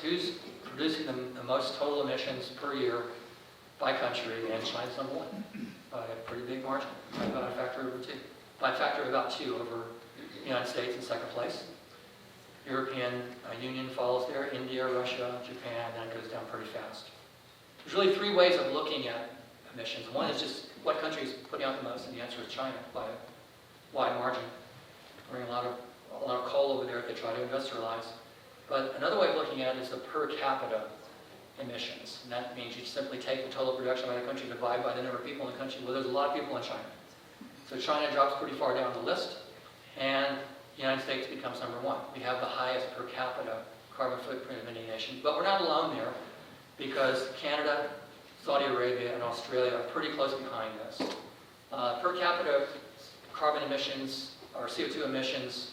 who's producing the most total emissions per year by country, and China's number one by a pretty big margin, by about a factor of 2. By a factor of about 2 over the United States in second place. European Union follows there, India, Russia, Japan, then it goes down pretty fast. There's really 3 ways of looking at emissions. One is just what country is putting out the most, and the answer is China by a wide margin. Bring a lot of coal over there if they try to industrialize. But another way of looking at it is the per capita emissions. And that means you simply take the total production by the country, divide by the number of people in the country. Well, there's a lot of people in China. So China drops pretty far down the list, and the United States becomes number one. We have the highest per capita carbon footprint of any nation. But we're not alone there, because Canada, Saudi Arabia, and Australia are pretty close behind us. Per capita carbon emissions, or CO2 emissions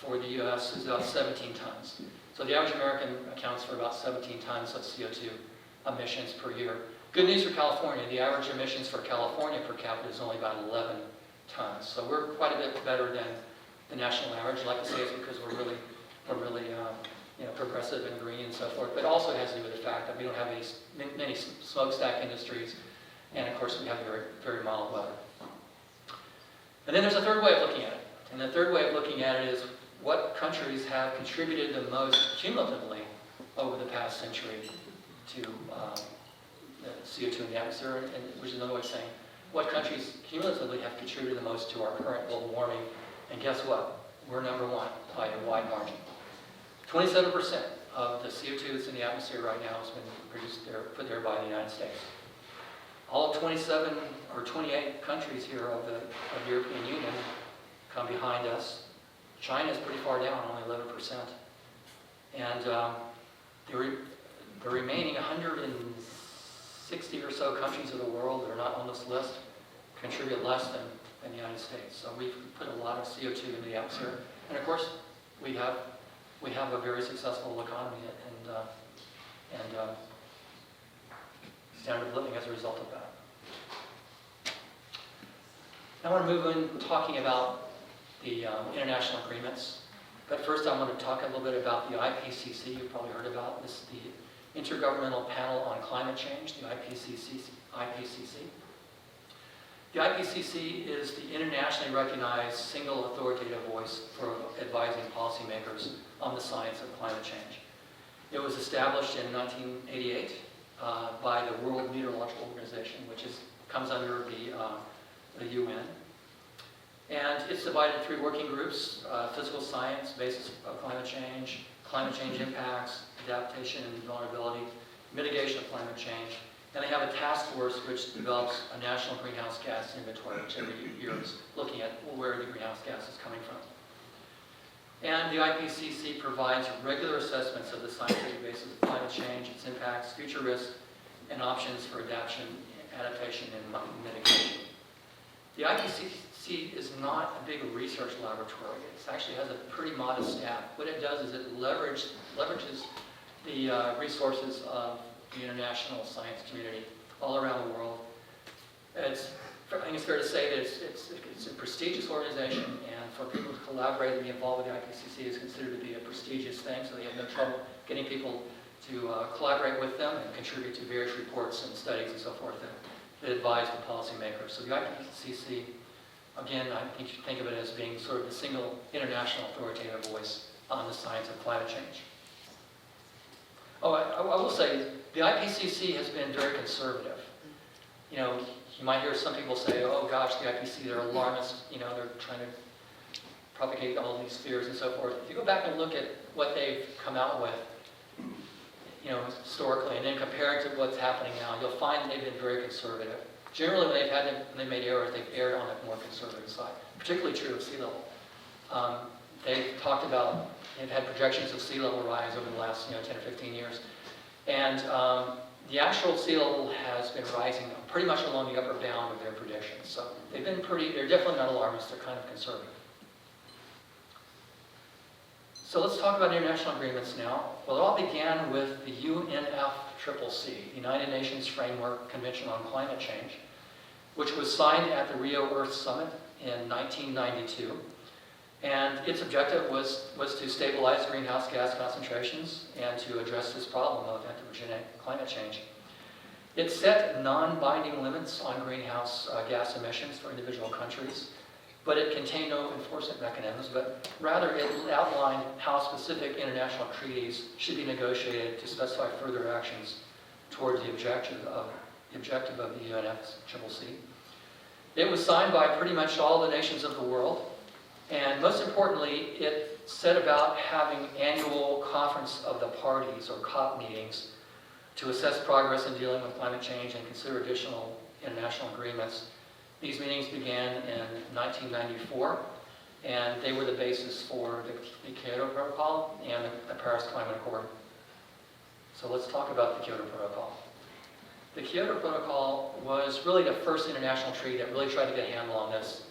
for the US is about 17 tons. So the average American accounts for about 17 tons of CO2 emissions per year. Good news for California, the average emissions for California per capita is only about 11 tons. So we're quite a bit better than the national average. I like to say it's because we're really progressive and green and so forth, but it also has to do with the fact that we don't have many smokestack industries, and of course we have very, very mild weather. And then there's a third way of looking at it. And the third way of looking at it is what countries have contributed the most cumulatively over the past century to the CO2 in the atmosphere, which is another way of saying what countries cumulatively have contributed the most to our current global warming. And guess what? We're number one by a wide margin. 27% of the CO2 that's in the atmosphere right now has been put there by the United States. All 27 or 28 countries here of the European Union come behind us. China is pretty far down, only 11%. And the remaining 160 or so countries of the world that are not on this list contribute less than the United States. So we've put a lot of CO2 into the atmosphere. And of course, we have a very successful economy and standard of living as a result of that. Now I want to move in talking about the international agreements. But first I want to talk a little bit about the IPCC. You've probably heard about this, the Intergovernmental Panel on Climate Change, the IPCC. The IPCC is the internationally recognized single authoritative voice for advising policymakers on the science of climate change. It was established in 1988 by the World Meteorological Organization, which comes under the UN. And it's divided into 3 working groups: physical science, basis of climate change impacts, adaptation and vulnerability, mitigation of climate change. And they have a task force which develops a national greenhouse gas inventory, which every year is looking at where the greenhouse gas is coming from. And the IPCC provides regular assessments of the scientific basis of climate change, its impacts, future risks, and options for adaptation, and mitigation. The IPCC is not a big research laboratory. It actually has a pretty modest staff. What it does is it leverages the resources of the international science community all around the world. I think it's fair to say that it's a prestigious organization, and for people to collaborate and be involved with the IPCC is considered to be a prestigious thing, so they have no trouble getting people to collaborate with them and contribute to various reports and studies and so forth that advise the policymakers. So the IPCC, again, I think you should think of it as being sort of the single international authoritative voice on the science of climate change. Oh, I will say, the IPCC has been very conservative. You know, you might hear some people say, oh gosh, the IPCC, they're alarmist, you know, they're trying to propagate all these fears and so forth. If you go back and look at what they've come out with, historically, and then compare it to what's happening now, you'll find they've been very conservative. Generally, when they made errors, they've erred on the more conservative side. Particularly true of sea level. They've talked about, they've had projections of sea level rise over the last 10 or 15 years. And the actual sea level has been rising pretty much along the upper bound of their predictions. So they're definitely not alarmists, they're kind of conservative. So let's talk about international agreements now. Well, it all began with the UNFCCC, United Nations Framework Convention on Climate Change, which was signed at the Rio Earth Summit in 1992. And its objective was to stabilize greenhouse gas concentrations and to address this problem of anthropogenic climate change. It set non-binding limits on greenhouse gas emissions for individual countries, but it contained no enforcement mechanisms, but rather it outlined how specific international treaties should be negotiated to specify further actions towards the objective of the UNFCCC. It was signed by pretty much all the nations of the world, and most importantly, it set about having annual Conference of the Parties, or COP meetings, to assess progress in dealing with climate change and consider additional international agreements. These meetings began in 1994, and they were the basis for the Kyoto Protocol and the Paris Climate Accord. So let's talk about the Kyoto Protocol. The Kyoto Protocol was really the first international treaty that really tried to get a handle on this.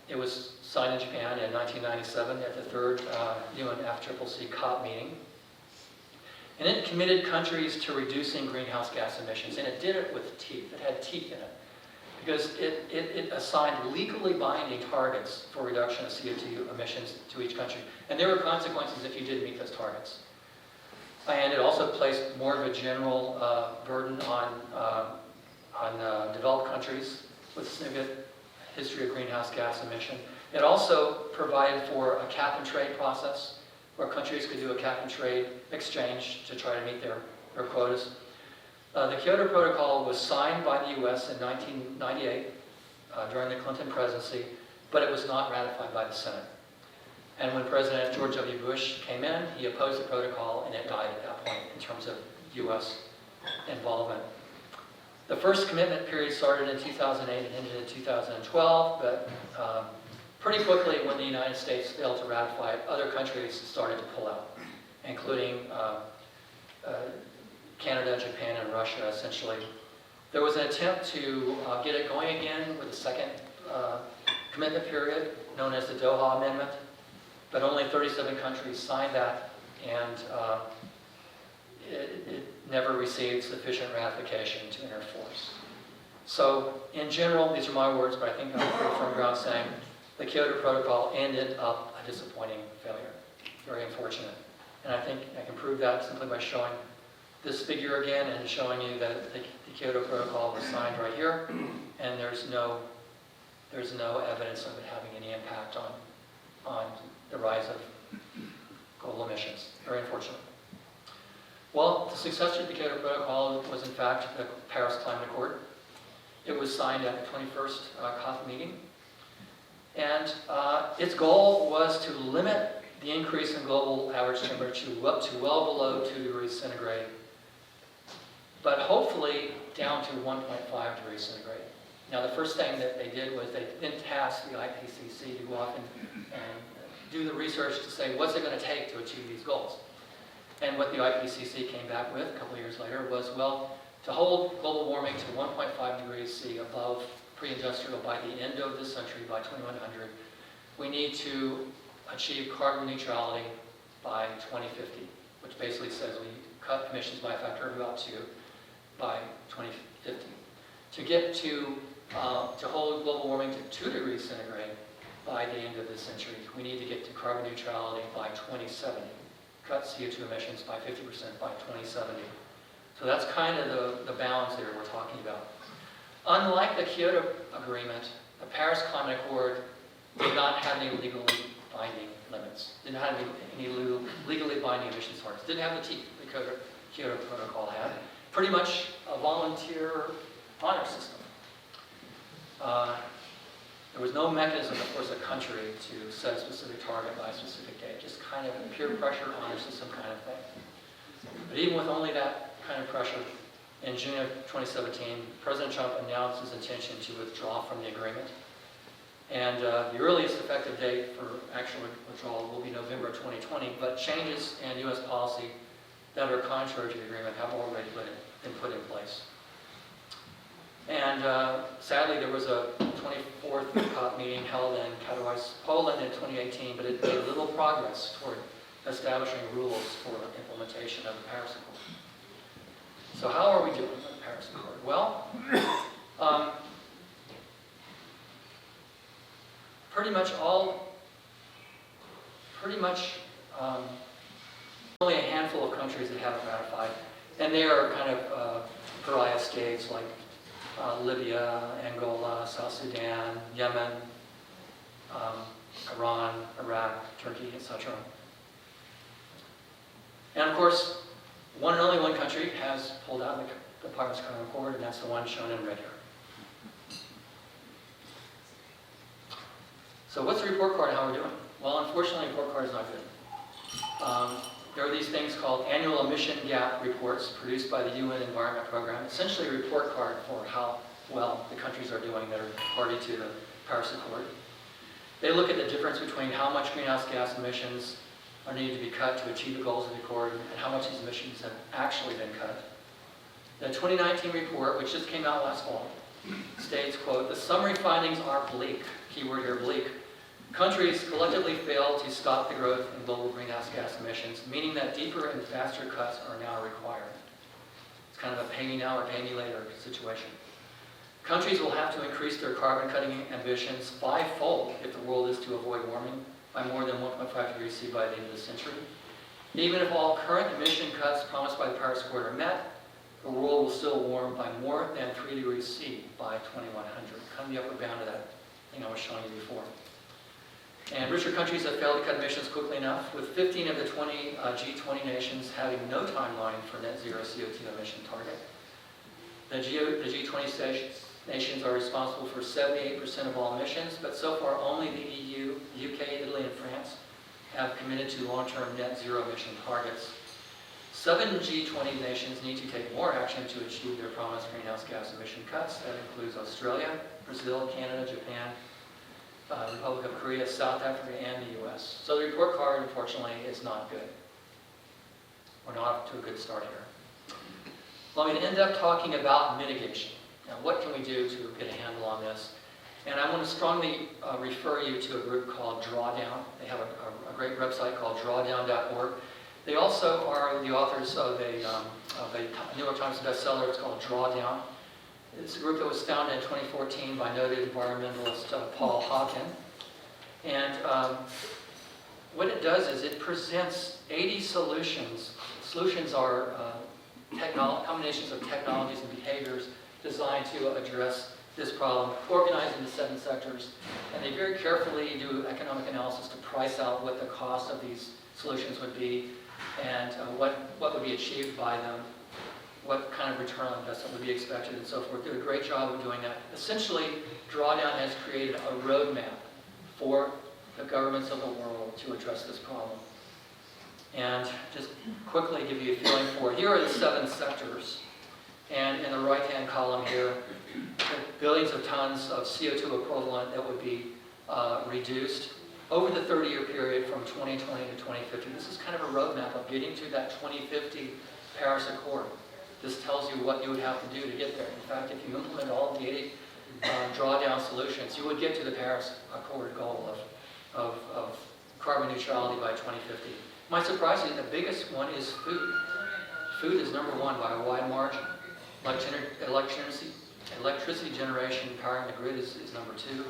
It was signed in Japan in 1997 at the third UNFCCC COP meeting. And it committed countries to reducing greenhouse gas emissions, and it did it with teeth. It had teeth in it, because it assigned legally binding targets for reduction of CO2 emissions to each country. And there were consequences if you didn't meet those targets. And it also placed more of a general burden on developed countries with significant history of greenhouse gas emission. It also provided for a cap and trade process where countries could do a cap and trade exchange to try to meet their quotas. The Kyoto Protocol was signed by the U.S. in 1998 during the Clinton presidency, but it was not ratified by the Senate. And when President George W. Bush came in, he opposed the protocol, and it died at that point in terms of U.S. involvement. The first commitment period started in 2008 and ended in 2012, but pretty quickly when the United States failed to ratify it, other countries started to pull out, including Canada, Japan, and Russia, essentially. There was an attempt to get it going again with a second commitment period, known as the Doha Amendment, but only 37 countries signed that, and it never received sufficient ratification to enter force. So, in general, these are my words, but I think I'm pretty firm ground saying the Kyoto Protocol ended up a disappointing failure. Very unfortunate. And I think I can prove that simply by showing this figure again and showing you that the Kyoto Protocol was signed right here, and there's no evidence of it having any impact on the rise of global emissions. Very unfortunate. Well, the successor to the Kyoto Protocol was in fact the Paris Climate Accord. It was signed at the 21st COP meeting, and its goal was to limit the increase in global average temperature to well below 2 degrees centigrade, but hopefully down to 1.5 degrees centigrade. Now, the first thing that they did was they then tasked the IPCC to go off and do the research to say, what's it going to take to achieve these goals? And what the IPCC came back with a couple of years later was, well, to hold global warming to 1.5 degrees C above pre-industrial by the end of this century, by 2100, we need to achieve carbon neutrality by 2050, which basically says we cut emissions by a factor of about 2 by 2050. To get to hold global warming to 2 degrees centigrade by the end of this century, we need to get to carbon neutrality by 2070. Cut CO2 emissions by 50% by 2070. So that's kind of the bounds there we're talking about. Unlike the Kyoto Agreement, the Paris Climate Accord did not have any legally binding limits. Didn't have any legally binding emissions targets. Didn't have the teeth the Kyoto Protocol had. Pretty much a volunteer honor system. There was no mechanism to force a country to set a specific target by a specific date, just kind of peer pressure on our system kind of thing. But even with only that kind of pressure, in June of 2017, President Trump announced his intention to withdraw from the agreement. And the earliest effective date for actual withdrawal will be November 2020, but changes in U.S. policy that are contrary to the agreement have already been put in place. And sadly, there was a 24th COP meeting held in Katowice, Poland in 2018, but it made little progress toward establishing rules for implementation of the Paris Accord. So how are we doing with the Paris Accord? Well, only a handful of countries that haven't ratified, and they are kind of pariah states like Libya, Angola, South Sudan, Yemen, Iran, Iraq, Turkey, etc. And of course, one and only one country has pulled out of the Paris Accord, and that's the one shown in red here. So what's the report card and how we're doing? Well, unfortunately, the report card is not good. There are these things called annual emission gap reports produced by the UN Environment Program, essentially a report card for how well the countries are doing that are party to the Paris Accord. They look at the difference between how much greenhouse gas emissions are needed to be cut to achieve the goals of the Accord and how much these emissions have actually been cut. The 2019 report, which just came out last fall, states, quote, "The summary findings are bleak," keyword here, bleak. "Countries collectively failed to stop the growth in global greenhouse gas emissions, meaning that deeper and faster cuts are now required." It's kind of a pay me now or pay me later situation. "Countries will have to increase their carbon cutting ambitions fivefold if the world is to avoid warming by more than 1.5 degrees C by the end of the century. Even if all current emission cuts promised by the Paris Accord are met, the world will still warm by more than 3 degrees C by 2100. Kind of the upper bound of that thing I was showing you before. And richer countries have failed to cut emissions quickly enough, with 15 of the 20 G20 nations having no timeline for net zero CO2 emission target. The G20 nations are responsible for 78% of all emissions, but so far only the EU, UK, Italy, and France have committed to long-term net zero emission targets. 7 G20 nations need to take more action to achieve their promised greenhouse gas emission cuts. That includes Australia, Brazil, Canada, Japan, Republic of Korea, South Africa, and the US. So the report card, unfortunately, is not good. We're not off to a good start here. Well, I'm going to end up talking about mitigation. Now, what can we do to get a handle on this? And I want to strongly refer you to a group called Drawdown. They have a great website called drawdown.org. They also are the authors of a New York Times bestseller. It's called Drawdown. It's a group that was founded in 2014 by noted environmentalist Paul Hawken. And what it does is it presents 80 solutions. Solutions are combinations of technologies and behaviors designed to address this problem, organized into 7 sectors. And they very carefully do economic analysis to price out what the cost of these solutions would be and what would be achieved by them, what kind of return on investment would be expected, and so forth. They do a great job of doing that. Essentially, Drawdown has created a roadmap for the governments of the world to address this problem. And just quickly give you a feeling for it. Here are the 7 sectors. And in the right-hand column here, billions of tons of CO2 equivalent that would be reduced over the 30-year period from 2020 to 2050. This is kind of a roadmap of getting to that 2050 Paris Accord. This tells you what you would have to do to get there. In fact, if you implement all of the 80 drawdown solutions, you would get to the Paris Accord goal of carbon neutrality by 2050. Might surprise you, the biggest one is food. Food is number 1 by a wide margin. Electricity generation powering the grid is number 2.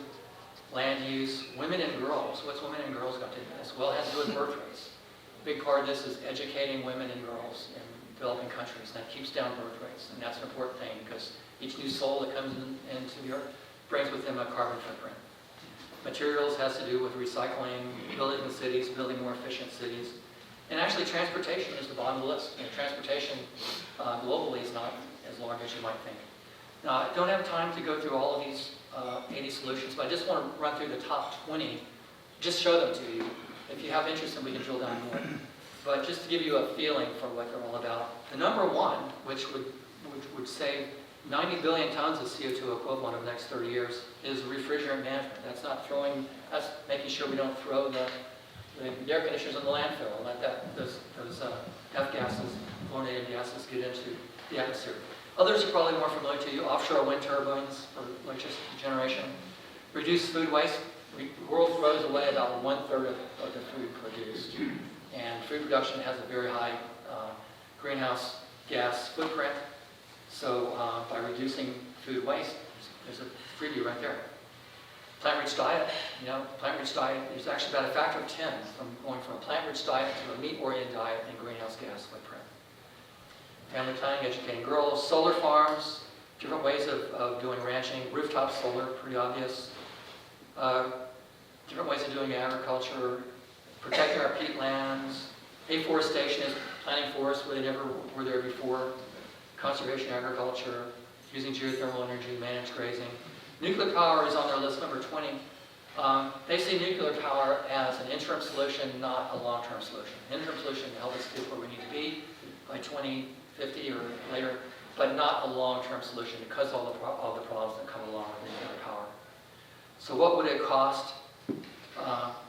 Land use, women and girls. What's women and girls got to do with this? Well, it has to do with birth rates. A big part of this is educating women and girls in developing countries, and that keeps down birth rates. And that's an important thing because each new soul that comes into the earth brings with them a carbon footprint. Materials has to do with recycling, building the cities, building more efficient cities. And actually transportation is the bottom of the list. Transportation globally is not as large as you might think. Now, I don't have time to go through all of these 80 solutions, but I just want to run through the top 20, just show them to you. If you have interest, then we can drill down more. But just to give you a feeling for what they're all about, the number one, which would save 90 billion tons of CO2 equivalent over the next 30 years, is refrigerant management. That's making sure we don't throw the air conditioners in the landfill and let those F gases, fluorinated gases, get into the atmosphere. Others are probably more familiar to you: offshore wind turbines for electricity generation. Reduce food waste. The world throws away about 1/3 of the food produced. And food production has a very high greenhouse gas footprint. So by reducing food waste, there's a freebie right there. Plant-rich diet. Plant-rich diet is actually about a factor of 10 from going from a plant-rich diet to a meat-oriented diet and greenhouse gas footprint. Family planning, educating girls, solar farms, different ways of doing ranching, rooftop solar, pretty obvious. Different ways of doing agriculture, protecting our peatlands. Afforestation is planting forests where they never were there before. Conservation agriculture, using geothermal energy, managed grazing. Nuclear power is on their list, number 20. They see nuclear power as an interim solution, not a long-term solution. An interim solution to help us get where we need to be by 2050 or later, but not a long-term solution because of all the problems that come along with nuclear power. So what would it cost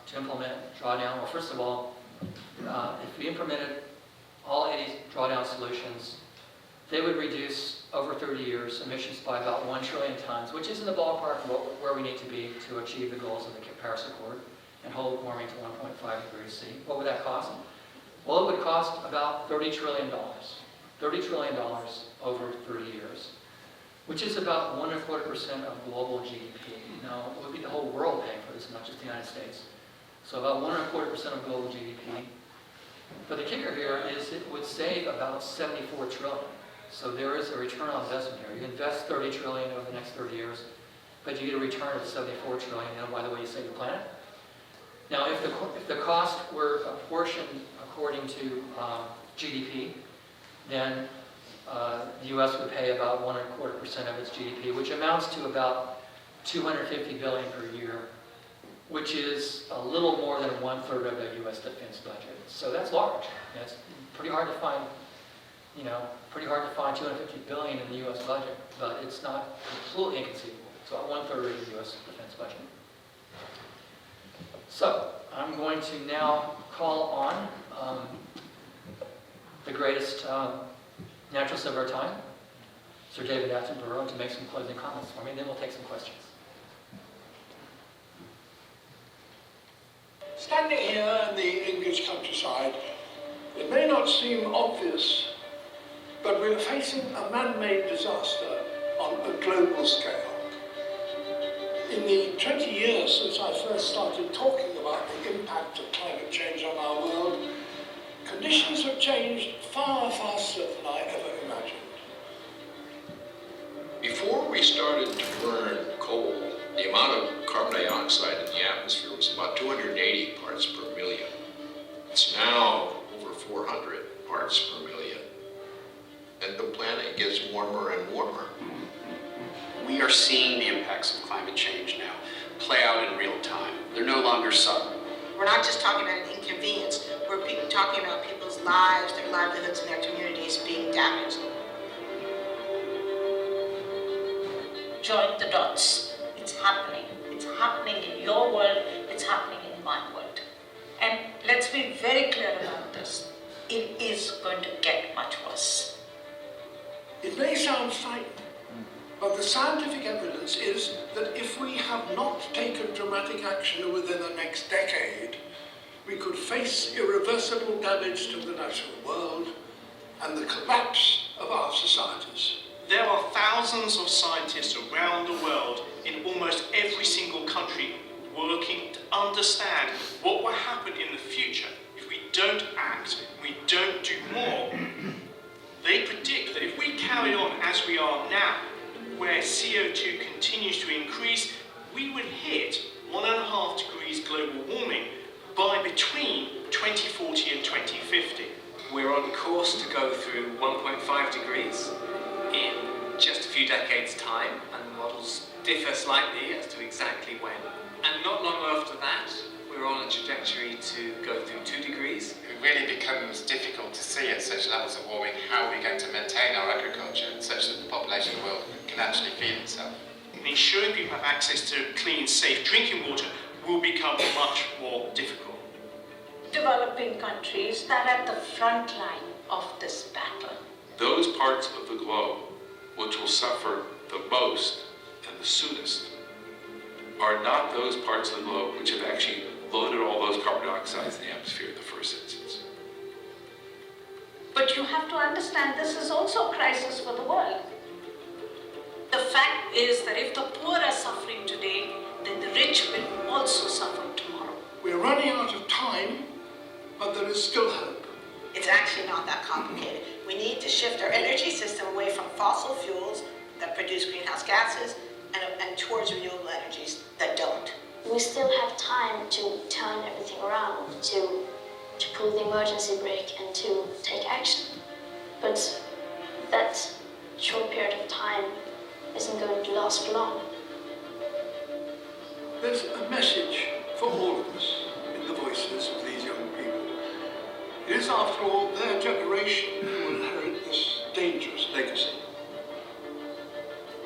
to implement drawdown? Well, first of all, if we implemented all 80 drawdown solutions, they would reduce over 30 years emissions by about 1 trillion tons, which is in the ballpark of where we need to be to achieve the goals of the Paris Accord and hold warming to 1.5 degrees C. What would that cost? Well, it would cost about $30 trillion. $30 trillion over 30 years, which is about 1.25% of global GDP. Now, it would be the whole world paying for this, not just the United States. So about 1.25% of global GDP. But the kicker here is it would save about 74 trillion. So there is a return on investment here. You invest 30 trillion over the next 30 years, but you get a return of 74 trillion, and by the way, you save the planet. Now, if the cost were apportioned according to GDP, then the U.S. would pay about 1.25% of its GDP, which amounts to about 250 billion per year, which is a little more than 1/3 of the U.S. defense budget. So that's large. It's pretty hard to find, pretty hard to find 250 billion in the U.S. budget, but it's not completely inconceivable. It's about 1/3 of the U.S. defense budget. So I'm going to now call on the greatest naturalist of our time, Sir David Attenborough, to make some closing comments for me, and then we'll take some questions.
Standing here in the English countryside, it may not seem obvious, but we're facing a man-made disaster on a global scale. In the 20 years since I first started talking about the impact of climate change on our world, conditions have changed far faster than I ever imagined.
Before we started to burn coal, the amount of carbon dioxide in the atmosphere was about 280 parts per million. It's now over 400 parts per million. And the planet gets warmer and warmer.
We are seeing the impacts of climate change now play out in real time. They're no longer subtle.
We're not just talking about an inconvenience, we're talking about people's lives, their livelihoods, and their communities being damaged.
Join the dots. It's happening. It's happening in your world, it's happening in my world. And let's be very clear about this. It is going to get much worse.
It may sound frightening, but the scientific evidence is that if we have not taken dramatic action within the next decade, we could face irreversible damage to the natural world and the collapse of our societies.
There are thousands of scientists around the world in almost every single country working to understand what will happen in the future if we don't act, we don't do more. They predict that if we carry on as we are now, where CO2 continues to increase, we would hit 1.5 degrees global warming by between 2040 and 2050.
We're on course to go through 1.5 degrees in just a few
few decades' time, and the models differ slightly as to exactly when. And not long after that, we're on a trajectory to go through 2 degrees.
It really becomes difficult to see at such levels of warming how we're going to maintain our agriculture such that the population of the world can actually feed itself.
And ensuring people have access to clean, safe drinking water will become much more difficult.
Developing countries that are at the front line of this battle.
Those parts of the globe which will suffer the most and the soonest are not those parts of the globe which have actually loaded all those carbon dioxides in the atmosphere in the first instance.
But you have to understand this is also a crisis for the world. The fact is that if the poor are suffering today, then the rich will also suffer tomorrow.
We're running out of time, but there is still hope.
It's actually not that complicated. We need to shift our energy system away from fossil fuels that produce greenhouse gases and towards renewable energies that don't.
We still have time to turn everything around, to pull the emergency brake and to take action. But that short period of time isn't going to last for long.
There's a message for all of us in the voices of these young people. It is, after all, their generation who will inherit this dangerous legacy.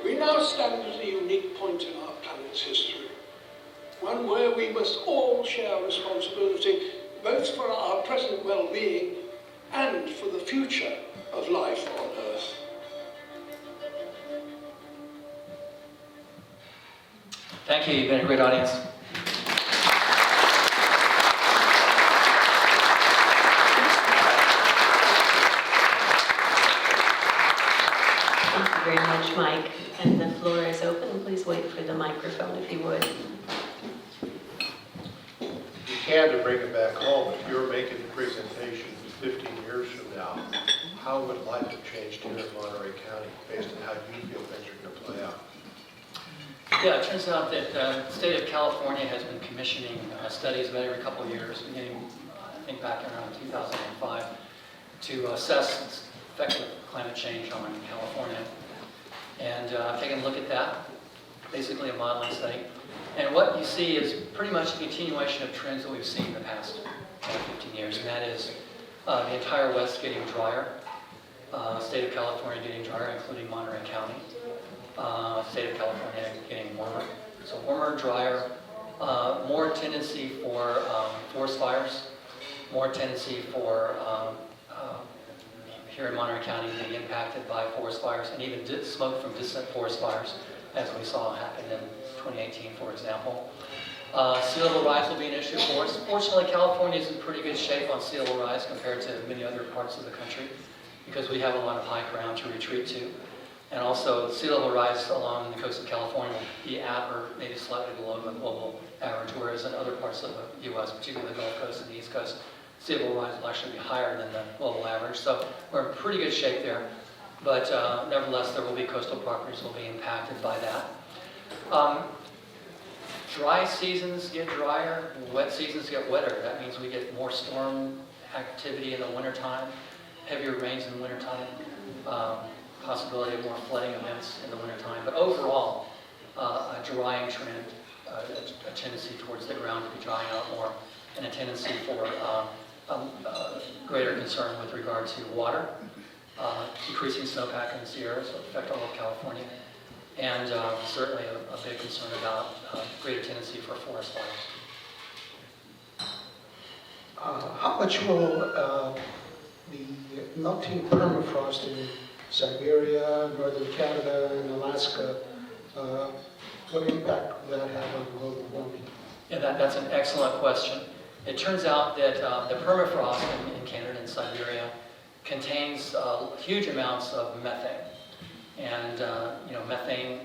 We now stand at a unique point in our planet's history, one where we must all share responsibility both for our present well-being and for the future of life on Earth.
Thank you. You've been a great audience.
Thank you very much, Mike. And the floor is open. Please wait for the microphone if you would.
You can to bring it back home. If you're making the presentation 15 years from now, how would life have changed here in Monterey County based on how you feel things are going to play out?
Yeah, it turns out that the state of California has been commissioning studies about every couple of years, beginning, I think, back around 2005, to assess the effect of climate change on California. And I've taken a look at that, basically a modeling study. And what you see is pretty much a continuation of trends that we've seen in the past 15 years, and that is the entire West getting drier, state of California getting drier, including Monterey County. State of California getting warmer. So warmer, drier, more tendency for forest fires, more tendency for here in Monterey County being impacted by forest fires, and even smoke from distant forest fires, as we saw happen in 2018, for example. Sea level rise will be an issue for us. Fortunately, California is in pretty good shape on sea level rise compared to many other parts of the country, because we have a lot of high ground to retreat to. And also, sea level rise along the coast of California will be at or maybe slightly below the global average, whereas in other parts of the U.S., particularly the Gulf Coast and the East Coast, sea level rise will actually be higher than the global average. So we're in pretty good shape there. But nevertheless, there will be coastal properties will be impacted by that. Dry seasons get drier, wet seasons get wetter. That means we get more storm activity in the wintertime, heavier rains in the wintertime. Possibility of more flooding events in the wintertime, but overall, a drying trend, a tendency towards the ground to be drying out more, and a tendency for greater concern with regard to water, decreasing snowpack in the Sierras will affect all of California, and certainly a big concern about greater tendency for forest fires.
How much will the melting permafrost in Siberia, northern Canada, and Alaska, what impact will that have on global warming?
Yeah, that's an excellent question. It turns out that the permafrost in Canada and Siberia contains huge amounts of methane. And methane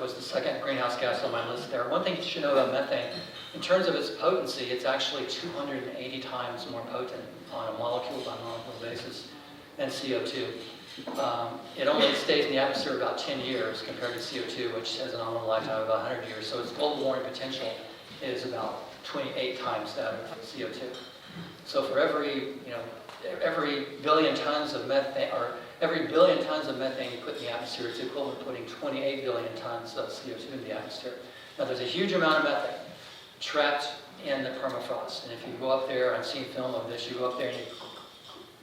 was the second greenhouse gas on my list there. One thing you should know about methane, in terms of its potency, it's actually 280 times more potent on a molecule-by-molecule basis than CO2. It only stays in the atmosphere about 10 years compared to CO2, which has a nominal lifetime of about 100 years. So its global warming potential is about 28 times that of CO2. So for every billion tons of methane, or every billion tons of methane you put in the atmosphere, it's equivalent to putting 28 billion tons of CO2 in the atmosphere. Now, there's a huge amount of methane trapped in the permafrost. And if you go up there, I've seen film of this, you go up there and you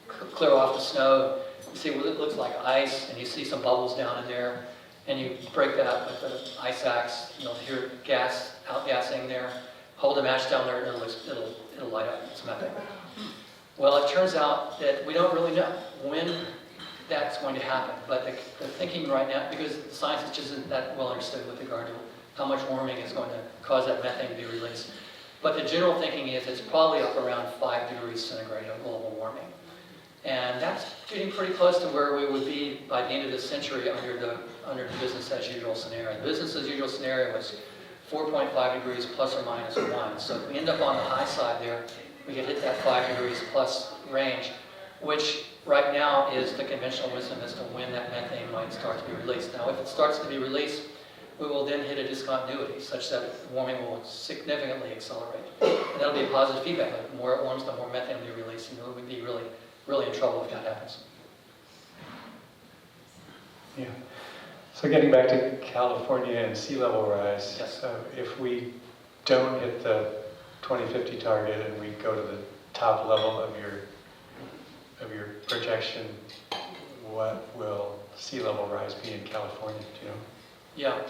clear off the snow, you see what it looks like ice, and you see some bubbles down in there, and you break that up with the ice axe, you'll hear gas, outgassing there, hold a match down there, and it'll light up. It's methane. Well, it turns out that we don't really know when that's going to happen, but the thinking right now, because the science just isn't that well understood with regard to how much warming is going to cause that methane to be released. But the general thinking is it's probably up around 5 degrees centigrade of global warming. And that's getting pretty close to where we would be by the end of this century under the business as usual scenario. The business as usual scenario was 4.5 degrees plus or minus 1. So if we end up on the high side there, we could hit that 5 degrees plus range, which right now is the conventional wisdom as to when that methane might start to be released. Now, if it starts to be released, we will then hit a discontinuity such that warming will significantly accelerate. And that'll be a positive feedback. The more it warms, the more methane will be released, and we'll be really in trouble if that happens.
Yeah. So getting back to California and sea level rise,
yes.
If we don't hit the 2050 target and we go to the top level of your projection, what will sea level rise be in California? Do you know?
Yeah.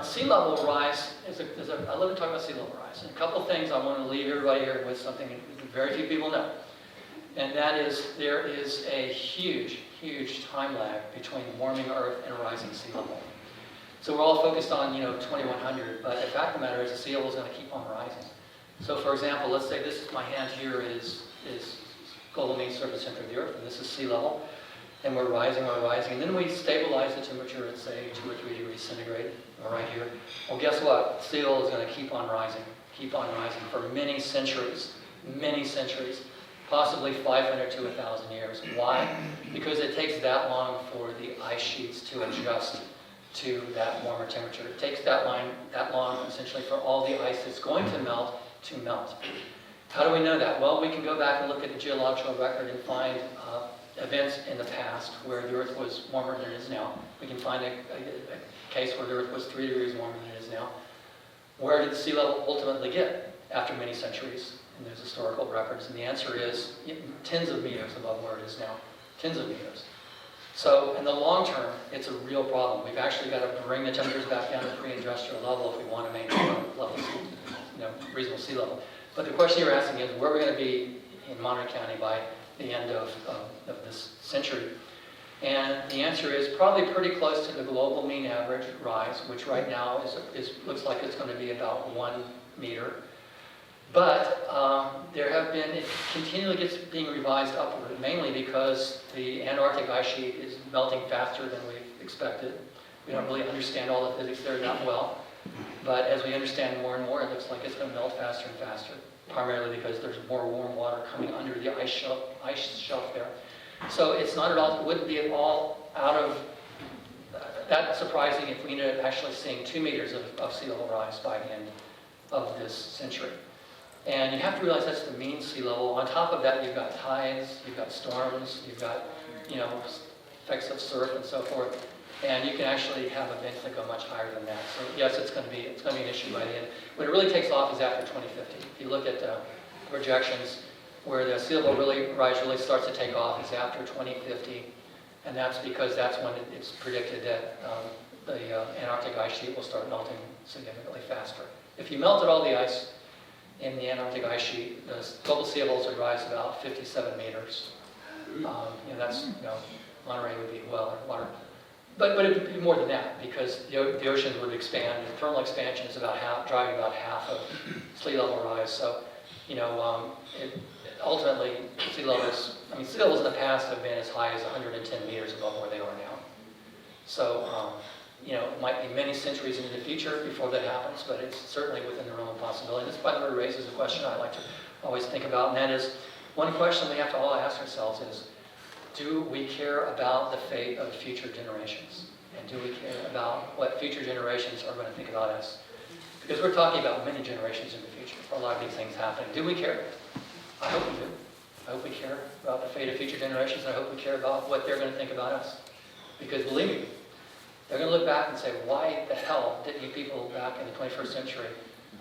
Sea level rise I love to talk about sea level rise. And a couple of things I want to leave everybody here with, something that very few people know. And that is, there is a huge, huge time lag between warming Earth and rising sea level. So we're all focused on, 2100, but the fact of the matter is the sea level is going to keep on rising. So for example, let's say this is my hand here is global mean surface center of the Earth, and this is sea level. And we're rising, and then we stabilize the temperature at, say, 2 or 3 degrees centigrade, right here. Well, guess what? Sea level is going to keep on rising for many centuries, possibly 500 to 1,000 years. Why? Because it takes that long for the ice sheets to adjust to that warmer temperature. It takes that long, essentially, for all the ice that's going to melt. How do we know that? Well, we can go back and look at the geological record and find events in the past where the Earth was warmer than it is now. We can find a case where the Earth was 3 degrees warmer than it is now. Where did the sea level ultimately get after many centuries? And there's historical records, and the answer is tens of meters above where it is now. Tens of meters. So in the long term, it's a real problem. We've actually got to bring the temperatures back down to pre-industrial level if we want to maintain a level, reasonable sea level. But the question you're asking is, where are we going to be in Monterey County by the end of this century? And the answer is probably pretty close to the global mean average rise, which right now looks like it's going to be about 1 meter. But it continually gets being revised upward, mainly because the Antarctic ice sheet is melting faster than we expected. We don't really understand all the physics there that well. But as we understand more and more, it looks like it's going to melt faster and faster, primarily because there's more warm water coming under the ice shelf there. So it wouldn't be at all out of that surprising if we ended up actually seeing 2 meters of sea level rise by the end of this century. And you have to realize that's the mean sea level. On top of that, you've got tides, you've got storms, you've got, effects of surf and so forth. And you can actually have events that go much higher than that. So yes, it's going to be an issue by the end. When it really takes off is after 2050. If you look at projections where the sea level rise really starts to take off is after 2050, and that's because that's when it's predicted that the Antarctic ice sheet will start melting significantly faster. If you melted all the ice in the Antarctic ice sheet, the global sea levels would rise about 57 meters. Monterey would be well underwater. But it would be more than that, because the oceans would expand. The thermal expansion is driving about half of sea level rise. So, ultimately, sea levels in the past have been as high as 110 meters above where they are now. So, it might be many centuries into the future before that happens, but it's certainly within the realm of possibility. This, by the way, raises a question I like to always think about, and that is, one question we have to all ask ourselves is, do we care about the fate of future generations? And do we care about what future generations are going to think about us? Because we're talking about many generations in the future for a lot of these things happening. Do we care? I hope we do. I hope we care about the fate of future generations. I hope we care about what they're going to think about us. Because believe me, they're going to look back and say, why the hell didn't you people back in the 21st century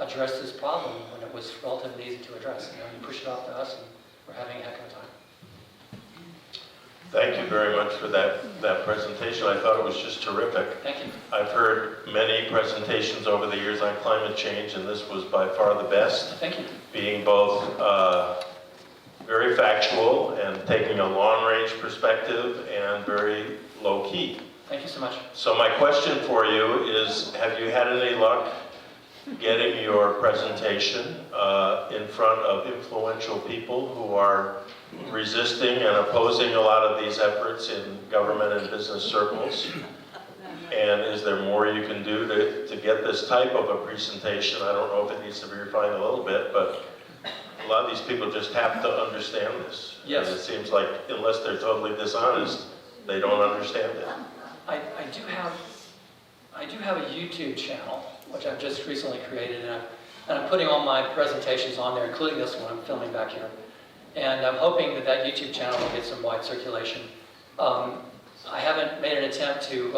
address this problem when it was relatively easy to address? You know, you push it off to us and we're having a heck of a time.
Thank you very much for that presentation. I thought it was just terrific.
Thank you.
I've heard many presentations over the years on climate change, and this was by far the best.
Thank you.
Being both very factual and taking a long-range perspective and very low-key.
Thank you so much.
So my question for you is, have you had any luck getting your presentation in front of influential people who are resisting and opposing a lot of these efforts in government and business circles? And is there more you can do to get this type of a presentation? I don't know if it needs to be refined a little bit, but a lot of these people just have to understand this.
Yes.
And it seems like unless they're totally dishonest, they don't understand it.
I do have a YouTube channel, which I've just recently created, and I'm putting all my presentations on there, including this one I'm filming back here. And I'm hoping that that YouTube channel will get some wide circulation. I haven't made an attempt to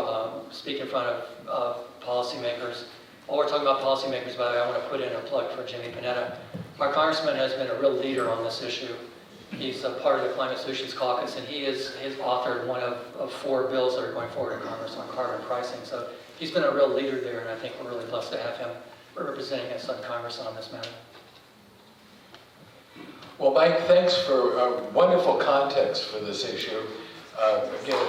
speak in front of policymakers. While we're talking about policymakers, by the way, I want to put in a plug for Jimmy Panetta. Our congressman has been a real leader on this issue. He's a part of the Climate Solutions Caucus, and he has authored one of 4 bills that are going forward in Congress on carbon pricing. So he's been a real leader there, and I think we're really blessed to have him representing us in Congress on this matter.
Well, Mike, thanks for wonderful context for this issue. Again,